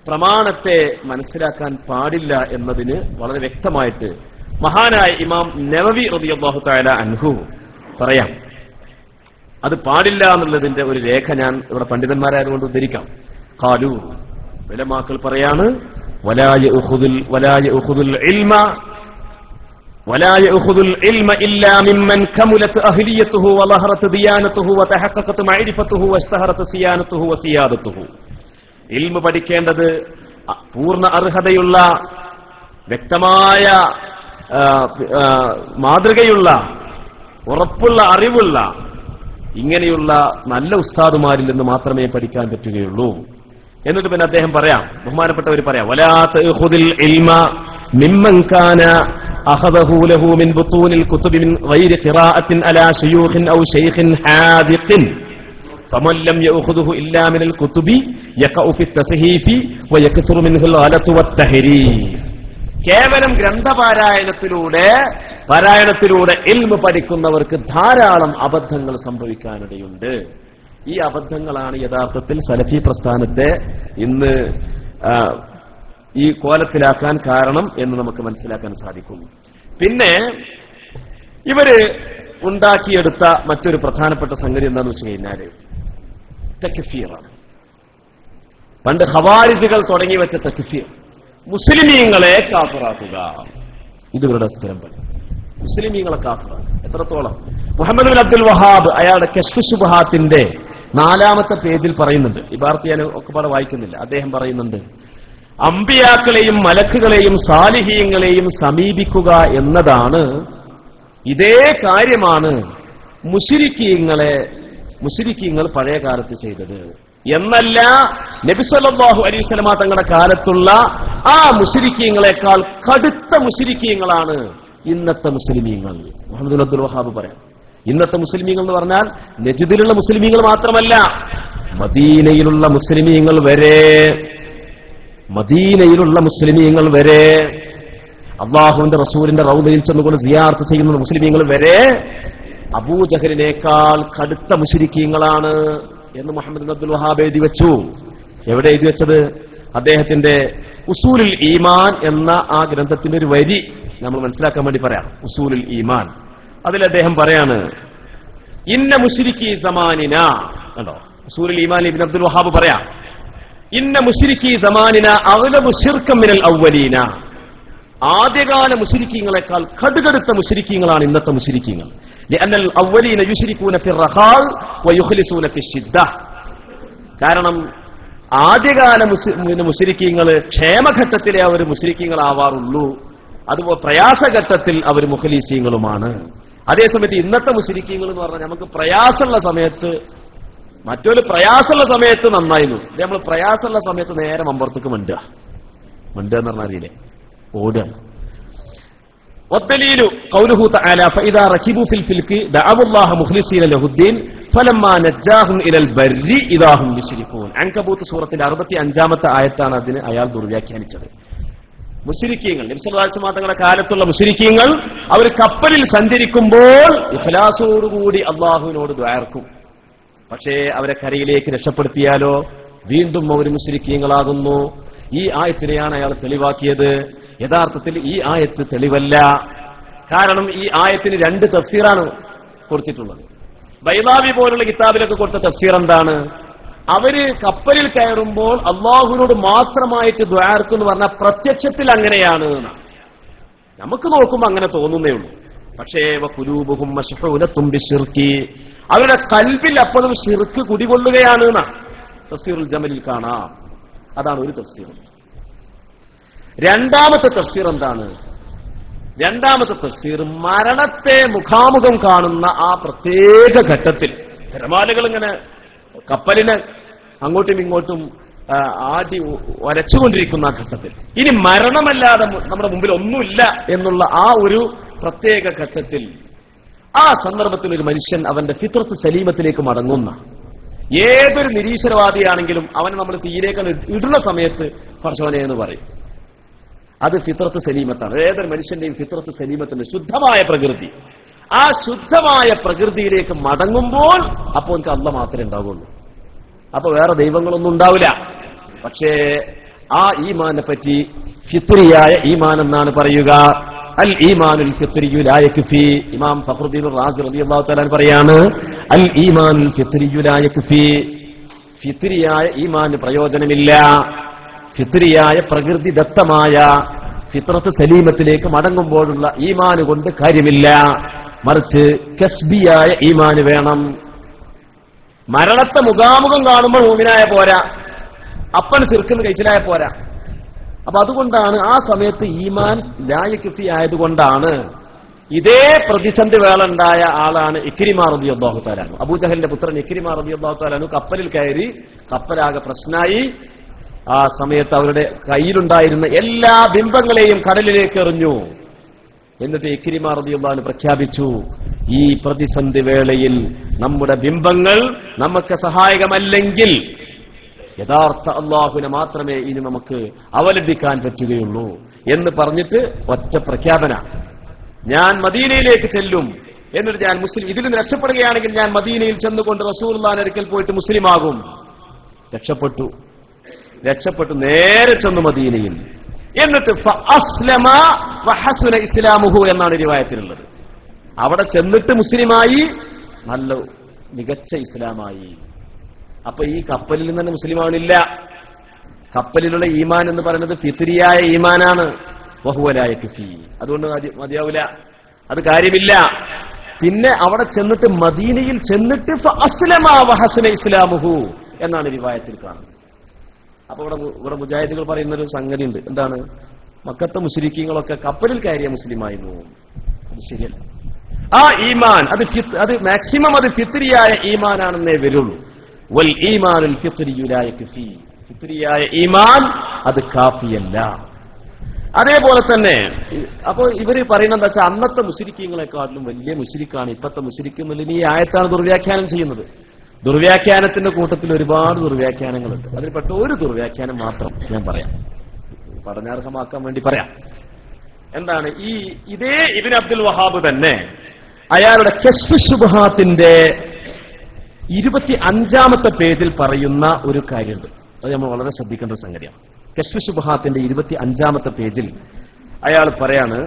പ്രമാണത്തെ മനസ്സിലാക്കാൻ പാടില്ല എന്നതിന് വളരെ വ്യക്തമായിട്ട് മഹാനായ ഇമാം നവവി റളിയല്ലാഹു തആല അൻഹു പറയാം. അത് പാടില്ല എന്നുള്ളതിന്റെ ഒരു രേഖ ഞാൻ ഇവിടെ പണ്ഡിതന്മാരായതുകൊണ്ട് ഉദ്ധരിക്കാം. ഖാലു, ഉലമാക്കൾ പറയാണ്, വലാ യഅഖുദുൽ ഇൽമ ഇല്ലാ മിമ്മൻ കമുലത് അഹ്ലിയതുഹു വളഹറത് ദിയാനതുഹു വതഹഖഖത് മഅരിഫതുഹു വസ്തഹറത് സിയാനതുഹു വസിയാദതുഹു. ഇൽമ പഠിക്കേണ്ടത് പൂർണ്ണ അർഹതയുള്ള, വ്യക്തമായ മാതൃകയുള്ള, ഉറപ്പുള്ള അറിവുള്ള ഇങ്ങനെയുള്ള നല്ല ഉസ്താദുമാരിൽ നിന്ന് മാത്രമേ പഠിക്കാൻ പറ്റുകയുള്ളൂ. എന്നിട്ട് പിന്നെ അദ്ദേഹം പറയാം, ബഹുമാനപ്പെട്ടവർ പറയാം, വലാ തഅഖുദിൽ ഇൽമ മിമ്മൻ കാന അഖദഹു ലഹു മിൻ ബുത്തൂനിൽ കുതുബി മിൻ ഗൈരി ഖിറാഅത്തിൻ അലാ ശുയൂഖിൻ ഔ ശൈഖിൻ ഹാദിഖിൻ ഫമൻ ലം യഅഖുദഹു ഇല്ലാ മിനൽ കുതുബി യഖഉ ഫി തസ്ഹീഫി വയക്സുറു മിൻഹുൽ ഗലതു വത്തഹരീഫ്. കേവലം പാരായണത്തിലൂടെ ഇൽമ പഠിക്കുന്നവർക്ക് ധാരാളം അബദ്ധങ്ങൾ സംഭവിക്കാനിടയുണ്ട്. ഈ അബദ്ധങ്ങളാണ് യഥാർത്ഥത്തിൽ സലഫി പ്രസ്ഥാനത്തെ ഇന്ന് ഈ കോലത്തിലാക്കാൻ കാരണം എന്ന് നമുക്ക് മനസ്സിലാക്കാൻ സാധിക്കും. പിന്നെ ഇവര് ഉണ്ടാക്കിയെടുത്ത മറ്റൊരു പ്രധാനപ്പെട്ട സംഗതി എന്താണെന്ന് വെച്ച് കഴിഞ്ഞാല് തക്ഫീറാണ്. പണ്ട് ഖവാരിജുകൾ തുടങ്ങി വെച്ച തക്ഫീർ, മുസ്ലിമീങ്ങളെ കാഫിറാക്കുക. ഇത് ഇവരുടെ സ്ഥിരം പണി. മുസ്ലിമീങ്ങളെ കാഫിറാണ്. എത്രത്തോളം? മുഹമ്മദ് ബിൻ അബ്ദുൽ വഹാബ് അയാളുടെ കശ്ഫ് ശുബ്ഹാത്തിന്റെ 4-ാമത്തെ പേജിൽ പറയുന്നുണ്ട്. ഈ വാർത്ത ഞാൻ ഒക്കെപ്പാടെ വായിക്കുന്നില്ല. അദ്ദേഹം പറയുന്നുണ്ട്, അമ്പിയാക്കളെയും മലക്കുകളെയും സാലിഹീങ്ങളെയും സമീപിക്കുക എന്നതാണ്, ഇതേ കാര്യമാണ് മുശ്രിക്കീങ്ങൾ പഴയ കാലത്ത് ചെയ്തത് എന്നല്ല. നബി സല്ലല്ലാഹു അലൈഹി വസല്ലമ തങ്ങളുടെ കാലത്തുള്ള ആ മുശ്രിക്കീങ്ങളെക്കാൾ കടുത്ത മുശ്രിക്കീങ്ങളാണ് ഇന്നത്തെ മുസ്ലിമീങ്ങൾ. മുഹമ്മദ് ബിൻ അബ്ദുൽ വഹാബ് പറയാം, ഇന്നത്തെ മുസ്ലിമീങ്ങൾ എന്ന് പറഞ്ഞാൽ നജ്ദിലുള്ള മുസ്ലിമീങ്ങൾ മാത്രമല്ല, മദീനയിലുള്ള മുസ്ലിമീങ്ങൾ വരെ അള്ളാഹുവിന്റെ റസൂലിന്റെ റൗദയിൽ ചെന്നുകൊണ്ട് സിയാറത്ത് ചെയ്യുന്ന മുസ്ലിമീങ്ങൾ വരെ അബൂജഹലിനേക്കാൾ കടുത്ത മുശ്രിക്കീങ്ങളാണ് എന്ന് മുഹമ്മദ് ബിൻ അബ്ദുൽ വഹാബ് എഴുതി വെച്ചു. എവിടെ എഴുതി വെച്ചത്? അദ്ദേഹത്തിന്റെ ഉസൂലുൽ ഈമാൻ എന്ന ആ ഗ്രന്ഥത്തിന്റെ ഒരു വരി നമ്മൾ മനസ്സിലാക്കാൻ വേണ്ടി പറയാം. ഉസൂലുൽ ഈമാൻ, അതിൽ അദ്ദേഹം പറയാണ്, ഇന്ന മുശ്രിക്കി സമാനിന. കണ്ടോ, ഉസൂലുൽ ഈമാൻ ഇബ്നു അബ്ദുൽ വഹാബ് പറയാം, ഇന്ന മുശ്രിക്കി സമാനിന അഗ്ലബു ശിർകം മിനൽ അവ്വലീന. ആദ്യകാല മുശ്രിക്കീങ്ങളെക്കാൾ കടുകടുത്ത മുശ്രിക്കീങ്ങളാണ് ഇന്നത്തെ മുശ്രിക്കീങ്ങൾ. ലിഅന്നൽ അവ്വലീന യുശ്രികൂന ഫിർ റഖാൽ വയുഖ്ലിസൂന ഫിശ്ശിദ്ദ. കാരണം ആദ്യകാല മുശ്രിക്കീങ്ങൾ ക്ഷേമഘട്ടത്തിലെ അവർ മുശ്രിക്കീങ്ങളാവാറുള്ളൂ, അതുപോലെ പ്രയാസഘട്ടത്തിൽ അവർ മുഖ്ലിസീങ്ങളുമാണ്. അതേസമയത്ത് ഇന്നത്തെ മുശ്രിക്കീങ്ങൾ എന്ന് പറഞ്ഞാൽ നമുക്ക് പ്രയാസമുള്ള സമയത്ത്, മറ്റൊരു പ്രയാസമുള്ള സമയത്ത് നന്നായിരുന്നു, നമ്മൾ പ്രയാസമുള്ള സമയത്ത് നേരെ മമ്പുറത്തേക്ക് മണ്ടുക എന്ന് പറഞ്ഞാൽ ഓടുക. والدليل قوله تعالى فإذا ركبوا في الفلك دعوا الله مخلصين له الدين فلما نجاهم إلى البر إذا هم يشركون. അൻകബൂത്ത് സൂറത്തിന്റെ 65-ാമത്തെ ആയത്താണ് അതിന് അയാൾ ദുർവ്യാഖ്യാനിച്ചത്. മുശ്രിക്കീങ്ങൾ, നബി സല്ലല്ലാഹു അലൈഹി വസല്ലം തങ്ങളുടെ കാലത്തുള്ള മുശ്രിക്കീങ്ങൾ അവർ കപ്പലിൽ സഞ്ചരിക്കുമ്പോൾ ഇഖ്ലാസോടുകൂടി അള്ളാഹുവിനോട് ദുആർക്കും. പക്ഷേ അവരെ കരയിലേക്ക് രക്ഷപ്പെടുത്തിയാലോ വീണ്ടും അവർ മുശ്രിക്കീങ്ങളാകുന്നു. ഈ ആയത്തിനെയാണ് അയാൾ തെളിവാക്കിയത്. യഥാർത്ഥത്തിൽ ഈ ആയത്ത് തെളിവല്ല. കാരണം ഈ ആയത്തിന് 2 തഫ്സീറാണ് കൊടുത്തിട്ടുള്ളത്. ബൈദാവി പോലുള്ള കിതാബിലൊക്കെ കൊടുത്ത തഫ്സീർ എന്താണ്? അവര് കപ്പലിൽ കയറുമ്പോൾ അള്ളാഹുവിനോട് മാത്രമായിട്ട് ദുആർക്കും എന്ന് പറഞ്ഞാൽ പ്രത്യക്ഷത്തിൽ അങ്ങനെയാണ്. നമുക്ക് നോക്കുമ്പോൾ അങ്ങനെ തോന്നുന്നേ ഉള്ളൂ. പക്ഷേ വഖുലൂബുഹും മശ്ഹൂലത്തും ബിശ്ശിർക്കി, അവരുടെ കൽബിൽ അപ്പോഴും ശിർക്ക് കുടികൊള്ളുകയാണ് എന്നാണ് തഫ്സീറുൽ ജമലിൽ കാണാം. അതാണ് ഒരു തഫ്സീർ. രണ്ടാമത്തെ തഫ്സീർ എന്താണ്? രണ്ടാമത്തെ തഫ്സീർ മരണത്തെ മുഖാമുഖം കാണുന്ന ആ പ്രത്യേക ഘട്ടത്തിൽ, തിരമാലകൾ ഇങ്ങനെ കപ്പലിനെ അങ്ങോട്ടും ഇങ്ങോട്ടും ആടി വരച്ചുകൊണ്ടിരിക്കുന്ന ആ ഘട്ടത്തിൽ, ഇനി മരണമല്ലാതെ നമ്മുടെ മുമ്പിൽ ഒന്നുമില്ല എന്നുള്ള ആ ഒരു പ്രത്യേക ഘട്ടത്തിൽ, ആ സന്ദർഭത്തിൽ ഒരു മനുഷ്യൻ അവന്റെ ഫിത്രത്ത് സലീമത്തിലേക്ക് മടങ്ങുന്ന, ഏതൊരു നിരീശ്വരവാദിയാണെങ്കിലും അവനെ നമ്മൾ തീയിലേക്ക് ഇടുന്ന സമയത്ത് പടച്ചോനെ എന്ന് പറയും. അത് ഫിത്രത്ത് സലീമത്താണ്. ഏതൊരു മനുഷ്യന്റെയും ഫിത്രത്ത് സലീമത്തിന്റെ ശുദ്ധമായ പ്രകൃതി, ആ ശുദ്ധമായ പ്രകൃതിയിലേക്ക് മടങ്ങുമ്പോൾ അപ്പോൾ എനിക്ക് അല്ലാഹ് മാത്രമേ ഉണ്ടാവുള്ളൂ. അപ്പൊ വേറെ ദൈവങ്ങളൊന്നും ഉണ്ടാവില്ല. പക്ഷേ ആ ഈമാനെ പറ്റി ഫിത്രിയായ ഈമാൻ എന്നാണ് പറയുക. അൽ ഈമാനുൽ ഫിത്രിയു ലാ യക്ഫി. ഇമാം ഫഖ്റുദ്ദീൻ റാസി റളിയല്ലാഹു തആല പറയാണ്, അൽ ഈമാനുൽ ഫിത്രിയു ലാ യക്ഫി. ഫിത്രിയായ ഈമാന് പ്രയോജനമില്ല. ഫിത്രിയായ പ്രകൃതിദത്തമായ ഫിത്രത്ത് സലീമത്തിലേക്ക് മടങ്ങുമ്പോഴുള്ള ഈമാന് കൊണ്ട് കാര്യമില്ല. മറിച്ച് കസ്ബിയായ ഈമാന് വേണം. മരണത്തെ മുഖാമുഖം കാണുമ്പോൾ മൂമിനായ പോരാ, അപ്പൻ സിർക്കെന്ന് കഴിച്ചിലായ പോരാ. അപ്പൊ അതുകൊണ്ടാണ് ആ സമയത്ത് ഈമാൻ ലാ യക്ഫി ആയതുകൊണ്ടാണ് ഇതേ പ്രതിസന്ധി വേള ഉണ്ടായ ആളാണ് ഇക്രിമ റളിയല്ലാഹു തആല അൻഹു. അബൂജഹലിന്റെ പുത്രൻ ഇക്രിമ റളിയല്ലാഹു തആല അൻഹു കപ്പലിൽ കയറി, കപ്പലാകെ പ്രശ്നമായി. ആ സമയത്ത് അവരുടെ കയ്യിലുണ്ടായിരുന്ന എല്ലാ ബിംബങ്ങളെയും കടലിലേക്ക് എറിഞ്ഞു. എന്നിട്ട് ഇക്രിമ റളിയല്ലാഹു അൻഹു പ്രഖ്യാപിച്ചു, ഈ പ്രതിസന്ധി വേളയിൽ നമ്മുടെ ബിംബങ്ങൾ നമുക്ക് സഹായകമല്ലെങ്കിൽ യഥാർത്ഥ അല്ലാഹുവിനെ മാത്രമേ ഇനി നമുക്ക് അവലംബിക്കാൻ പറ്റുകയുള്ളൂ എന്ന് പറഞ്ഞിട്ട് ഒറ്റ പ്രഖ്യാപന, ഞാൻ മദീനയിലേക്ക് ചെല്ലും, എന്നിട്ട് ഞാൻ മുസ്ലിം, ഇതിൽ നിന്ന് രക്ഷപ്പെടുകയാണെങ്കിൽ ഞാൻ മദീനയിൽ ചെന്നുകൊണ്ട് റസൂലുള്ളാഹിന്റെ അടുക്കൽ പോയിട്ട് മുസ്ലിമാകും. രക്ഷപ്പെട്ടു നേരെ ചെന്നു മദീനയിൽ. എന്നിട്ട് ഫഅസ്ലമ വഹസുന ഇസ്ലാമുഹു എന്നാണ് റിവായത്തിലുള്ളത്. അവിടെ ചെന്നിട്ട് മുസ്ലിമായി, നല്ല മികച്ച ഇസ്ലാമായി. അപ്പൊ ഈ കപ്പലിൽ നിന്ന് തന്നെ മുസ്ലിമാവണില്ല. കപ്പലിലുള്ള ഈമാൻ എന്ന് പറയുന്നത് ഫിത്രിയായ ഈമാനാണ്. വഹുവ ലാ യക്ഫി. അതുകൊണ്ട് മതിയാവില്ല, അത് കാര്യമില്ല. പിന്നെ അവിടെ ചെന്നിട്ട് മദീനയിൽ ചെന്നിട്ട് ഫഅസ്ലമ വഹസുന ഇസ്ലാമുഹു എന്നാണ് റിവായത്തിൽ കാണുന്നത്. അപ്പൊ ഇവിടെ മുജാഹിദുകൾ പറയുന്നൊരു സംഗതി ഉണ്ട്. എന്താണ്? മക്കത്തെ മുശ്രിക്കീങ്ങളൊക്കെ കപ്പലിൽ കയറിയ മുസ്ലിമായിരുന്നു. അത് ശരിയല്ല. ആ ഈമാൻ അത് മാക്സിമം അത് ഫിത്രിയായ ഈമാനാണെന്നേ വരുള്ളൂ. വൽ ഈമാനുൽ ഫിത്രിയു ലാ യക്ഫി. ഫിത്രിയായ ഈമാൻ അത് കാഫിയല്ല. അതേപോലെ തന്നെ അപ്പൊ ഇവര് പറയുന്നത് എന്താ വെച്ചാൽ, അന്നത്തെ മുശ്രിക്കീങ്ങളെക്കാട്ടിലും വലിയ മുശ്രിക്കാണ് ഇപ്പത്തെ മുശ്രിക്ക് എന്നുള്ളത് ഈ ആയത്താണ് ദുർവ്യാഖ്യാനം ചെയ്യുന്നത്. ദുർവ്യാഖ്യാനത്തിന്റെ കൂട്ടത്തിൽ ഒരുപാട് ദുർവ്യാഖ്യാനങ്ങളുണ്ട്. അതിൽപ്പെട്ട ഒരു ദുർവ്യാഖ്യാനം മാത്രം ഞാൻ പറയാം, പഠനാർഹമാക്കാൻ വേണ്ടി പറയാം. എന്താണ്? ഇതേ ഇബ്നു അബ്ദുൽ വഹാബ് തന്നെ അയാളുടെ കശ്ഫ് ശുബ്ഹാത്തിന്റെ 25-ാമത്തെ പേജിൽ പറയുന്ന ഒരു കാര്യമുണ്ട്. അത് നമ്മൾ വളരെ ശ്രദ്ധിക്കേണ്ട ഒരു സംഗതിയാണ്. കശ്ഫ് ശുബ്ഹാത്തിന്റെ 25-ാമത്തെ പേജിൽ അയാൾ പറയാണ്,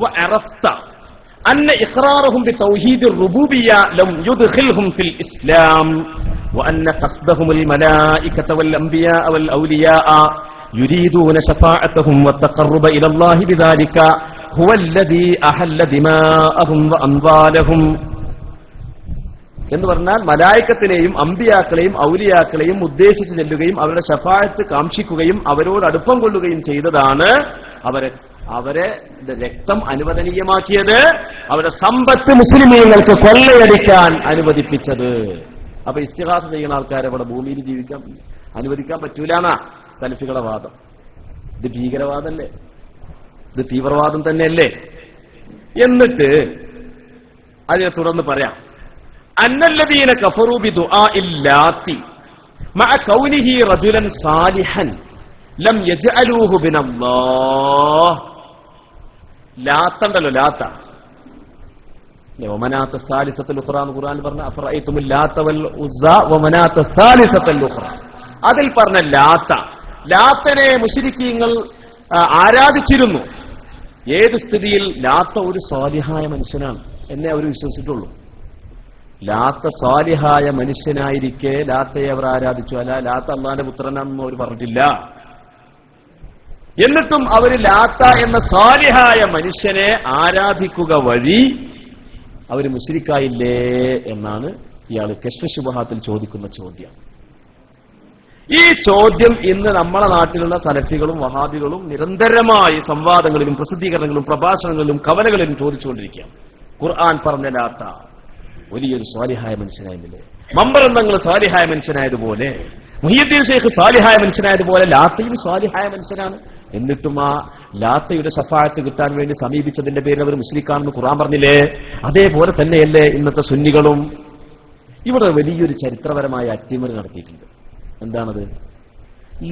وعرفت أن إقرارهم بتوحيد الربوبية لم يدخلهم في الإسلام وأن قصدهم الملائكة والأنبياء والأولياء يريدون شفاعتهم والتقرب إلى الله بذلك هو الذي أحل دماءهم وأموالهم. എന്ന് പറഞ്ഞാൽ മലായിക്കത്തിനെയും അമ്പിയാക്കളെയും ഔലിയാക്കളെയും ഉദ്ദേശിച്ച് ചെല്ലുകയും അവരുടെ ശഫാഅത്ത് കാംക്ഷിക്കുകയും അവരോട് അടുപ്പം കൊള്ളുകയും ചെയ്തതാണ് അവരെ രക്തം അനുവദനീയമാക്കിയത്, അവരുടെ സമ്പത്ത് മുസ്ലിമീങ്ങൾക്ക് കൊള്ളയടിക്കാൻ അനുവദിപ്പിച്ചത്. അപ്പൊ ഇസ്തിഗാസ ചെയ്യുന്ന ആൾക്കാരെ ഇവിടെ ഭൂമിയിൽ ജീവിക്കാൻ അനുവദിക്കാൻ പറ്റൂലെന്നാ സലഫികളുടെ വാദം. ഇത് ഭീകരവാദമല്ലേ? ഇത് തീവ്രവാദം തന്നെയല്ലേ? എന്നിട്ട് അതിനെ തുടർന്ന് പറയാം, അന്നല്ലദീന കഫറൂ ബിദുആഇൽ ലാത്തി മഅ കൗനിഹി റജുലൻ സാലിഹൻ ലം യജ്അലൂഹു ബിനല്ലാഹ്. ലാത്തണ്ടല്ലോ, ലാത്ത വമനാത്ത സാലിസത്തുൽ ഉഖ്റ എന്ന് ഖുർആൻ പറഞ്ഞ അഫറഅയ്തുമുൽ ലാത്ത വൽ ഉസ്സ വമനാത്ത സാലിസത്തുൽ ഉഖ്റ. അതിൽ പറഞ്ഞ ലാത്തനെ മുശ്രിക്കീങ്ങൾ ആരാധിച്ചിരുന്നു. ഏത് സ്ഥിതിയിൽ? ലാത്ത ഒരു സാലിഹായ മനുഷ്യനാണ് എന്നെ അവർ വിശ്വസിച്ചിട്ടുള്ളൂ. ലാത്ത സാലിഹായ മനുഷ്യനായിരിക്കെ ലാത്തയെ അവർ ആരാധിച്ചു. അല്ല, ലാത്ത അള്ളാന്റെ പുത്രനാണെന്ന് അവർ പറഞ്ഞിട്ടില്ല. എന്നിട്ടും അവർ ലാത്ത എന്ന സാലിഹായ മനുഷ്യനെ ആരാധിക്കുക വഴി അവർ മുശ്രിക്കായില്ലേ എന്നാണ് ഇയാൾ കശ്ഫ് ശുബഹാത്തിൽ ചോദിക്കുന്ന ചോദ്യം. ഈ ചോദ്യം ഇന്ന് നമ്മളെ നാട്ടിലുള്ള സലഫികളും വഹാബികളും നിരന്തരമായി സംവാദങ്ങളിലും പ്രസിദ്ധീകരണങ്ങളിലും പ്രഭാഷണങ്ങളിലും കവലകളിലും ചോദിച്ചുകൊണ്ടിരിക്കുകയാണ്. ഖുർആൻ പറഞ്ഞ ലാത്ത വലിയൊരു സ്വാലിഹായ മനുഷ്യനായിരുന്നില്ലേ? മമ്പറന്തങ്ങൾ സ്വാലിഹായ മനുഷ്യനായതുപോലെ, മുഹിയുദ്ദീൻ ഷെയ്ഖ് സ്വാലിഹായ മനുഷ്യനായതുപോലെ ലാത്തയും സ്വാലിഹായ മനുഷ്യനാണ്. എന്നിട്ടും ആ ലാത്തയുടെ ശഫാഅത്ത് കിട്ടാൻ വേണ്ടി സമീപിച്ചതിന്റെ പേരിൽ അവർ മുശ്രിക്കാണെന്ന് ഖുർആൻ പറഞ്ഞില്ലേ? അതേപോലെ തന്നെയല്ലേ ഇന്നത്തെ സുന്നികളും? ഇവിടെ വലിയൊരു ചരിത്രപരമായ അട്ടിമറി നടത്തിയിട്ടുണ്ട്. എന്താണത്?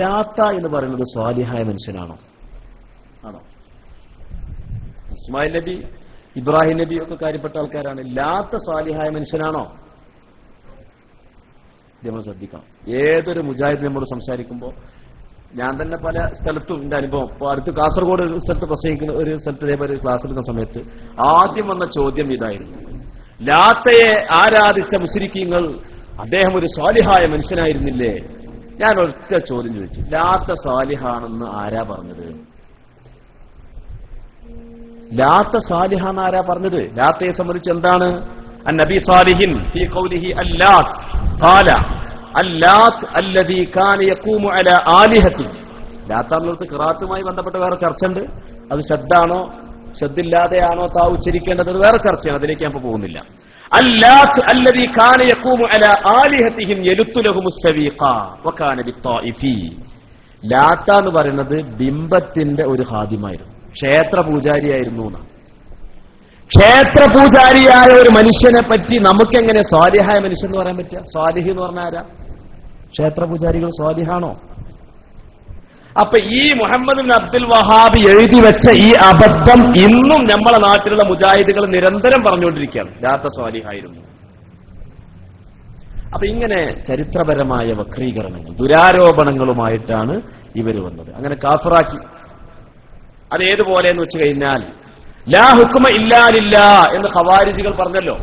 ലാത്ത എന്ന് പറയുന്നത് സ്വാലിഹായ മനുഷ്യനാണോ? ആണോ? ഇസ്മായിൽ നബി, ഇബ്രാഹിം നബി ഒക്കെ കാര്യപ്പെട്ട ആൾക്കാരാണ്. ലാത്ത സ്വാലിഹായ മനുഷ്യനാണോ? നമ്മൾ ശ്രദ്ധിക്കണം. ഏതൊരു മുജാഹിദ് നമ്മോട് സംസാരിക്കുമ്പോൾ, ഞാൻ തന്നെ പല സ്ഥലത്തും എന്റെ അനുഭവം, ഇപ്പോൾ അടുത്ത് കാസർഗോഡ് ഒരു സ്ഥലത്ത് പ്രസംഗിക്കുന്ന ഒരു സ്ഥലത്ത് ഇതേപോലെ ക്ലാസ് എടുക്കുന്ന സമയത്ത് ആദ്യം വന്ന ചോദ്യം ഇതായിരുന്നു: ലാത്തയെ ആരാധിച്ച മുശ്രിക്കീങ്ങൾ അദ്ദേഹം ഒരു സ്വാലിഹായ മനുഷ്യനായിരുന്നില്ലേ? ഞാൻ ഒറ്റ ചോദ്യം ചോദിച്ചു, ലാത്ത സ്വാലിഹാണെന്ന് ആരാ പറഞ്ഞത്? ലാത്ത സാലിഹാന്ന് ആരാ പറഞ്ഞത്? ലാത്തയെ സംബന്ധിച്ച് എന്താണ്? അന്നബി സാലിഹിൻ ഫീ ഖൗലിഹി അല്ലാത്ത് ഖാല അല്ലാത്ത് അല്ലദീ കാന യഖൂമു അലാ ആലിഹതി. ലാത്ത എന്നുള്ളത് ഖിറാഅത്തുമായി ബന്ധപ്പെട്ട വേറെ ചർച്ചയുണ്ട്. അത് ശബ്ദാണോ ശബ്ദില്ലാതെയാണോ താ ഉച്ചരിക്കേണ്ടത് വേറെ ചർച്ചയാണ്, അതിലേക്ക് ഞാൻ പോകുന്നില്ല. അല്ലാത്ത് അല്ലദീ കാന യഖൂമു അലാ ആലിഹതിഹിം യലുത്തു ലഹുമുസ് സവീഖ വകാന ബിത്തായിഫി. ലാത്ത എന്ന് പറയുന്നത് ബിംബത്തിന്റെ ഒരു ഹാദിമായിരുന്നു, ക്ഷേത്ര പൂജാരിയായിരുന്നു. ക്ഷേത്ര പൂജാരിയായ ഒരു മനുഷ്യനെ പറ്റി നമുക്കെങ്ങനെ സ്വാലിഹായ മനുഷ്യൻ എന്ന് പറയാൻ പറ്റുക? സ്വാലിഹ് എന്ന് പറഞ്ഞാൽ ആരാ? ക്ഷേത്ര പൂജാരികൾ സ്വാലിഹാണോ? അപ്പൊ ഈ മുഹമ്മദ് ബിൻ അബ്ദുൽ വഹാബ് എഴുതി വെച്ച ഈ അബദ്ധം ഇന്നും നമ്മളെ നാട്ടിലുള്ള മുജാഹിദുകൾ നിരന്തരം പറഞ്ഞുകൊണ്ടിരിക്കുകയാണ്. ലാത്ത സ്വാലിഹായിരുന്നു. അപ്പൊ ഇങ്ങനെ ചരിത്രപരമായ വക്രീകരണങ്ങൾ, ദുരാരോപണങ്ങളുമായിട്ടാണ് ഇവർ വന്നത്. അങ്ങനെ കാഫിറാക്കി. അതേതുപോലെ എന്ന് വെച്ച് കഴിഞ്ഞാൽ ലാ ഹുക്മ ഇല്ലാ ലില്ലാ എന്ന് ഖവാരിജികൾ പറഞ്ഞല്ലോ.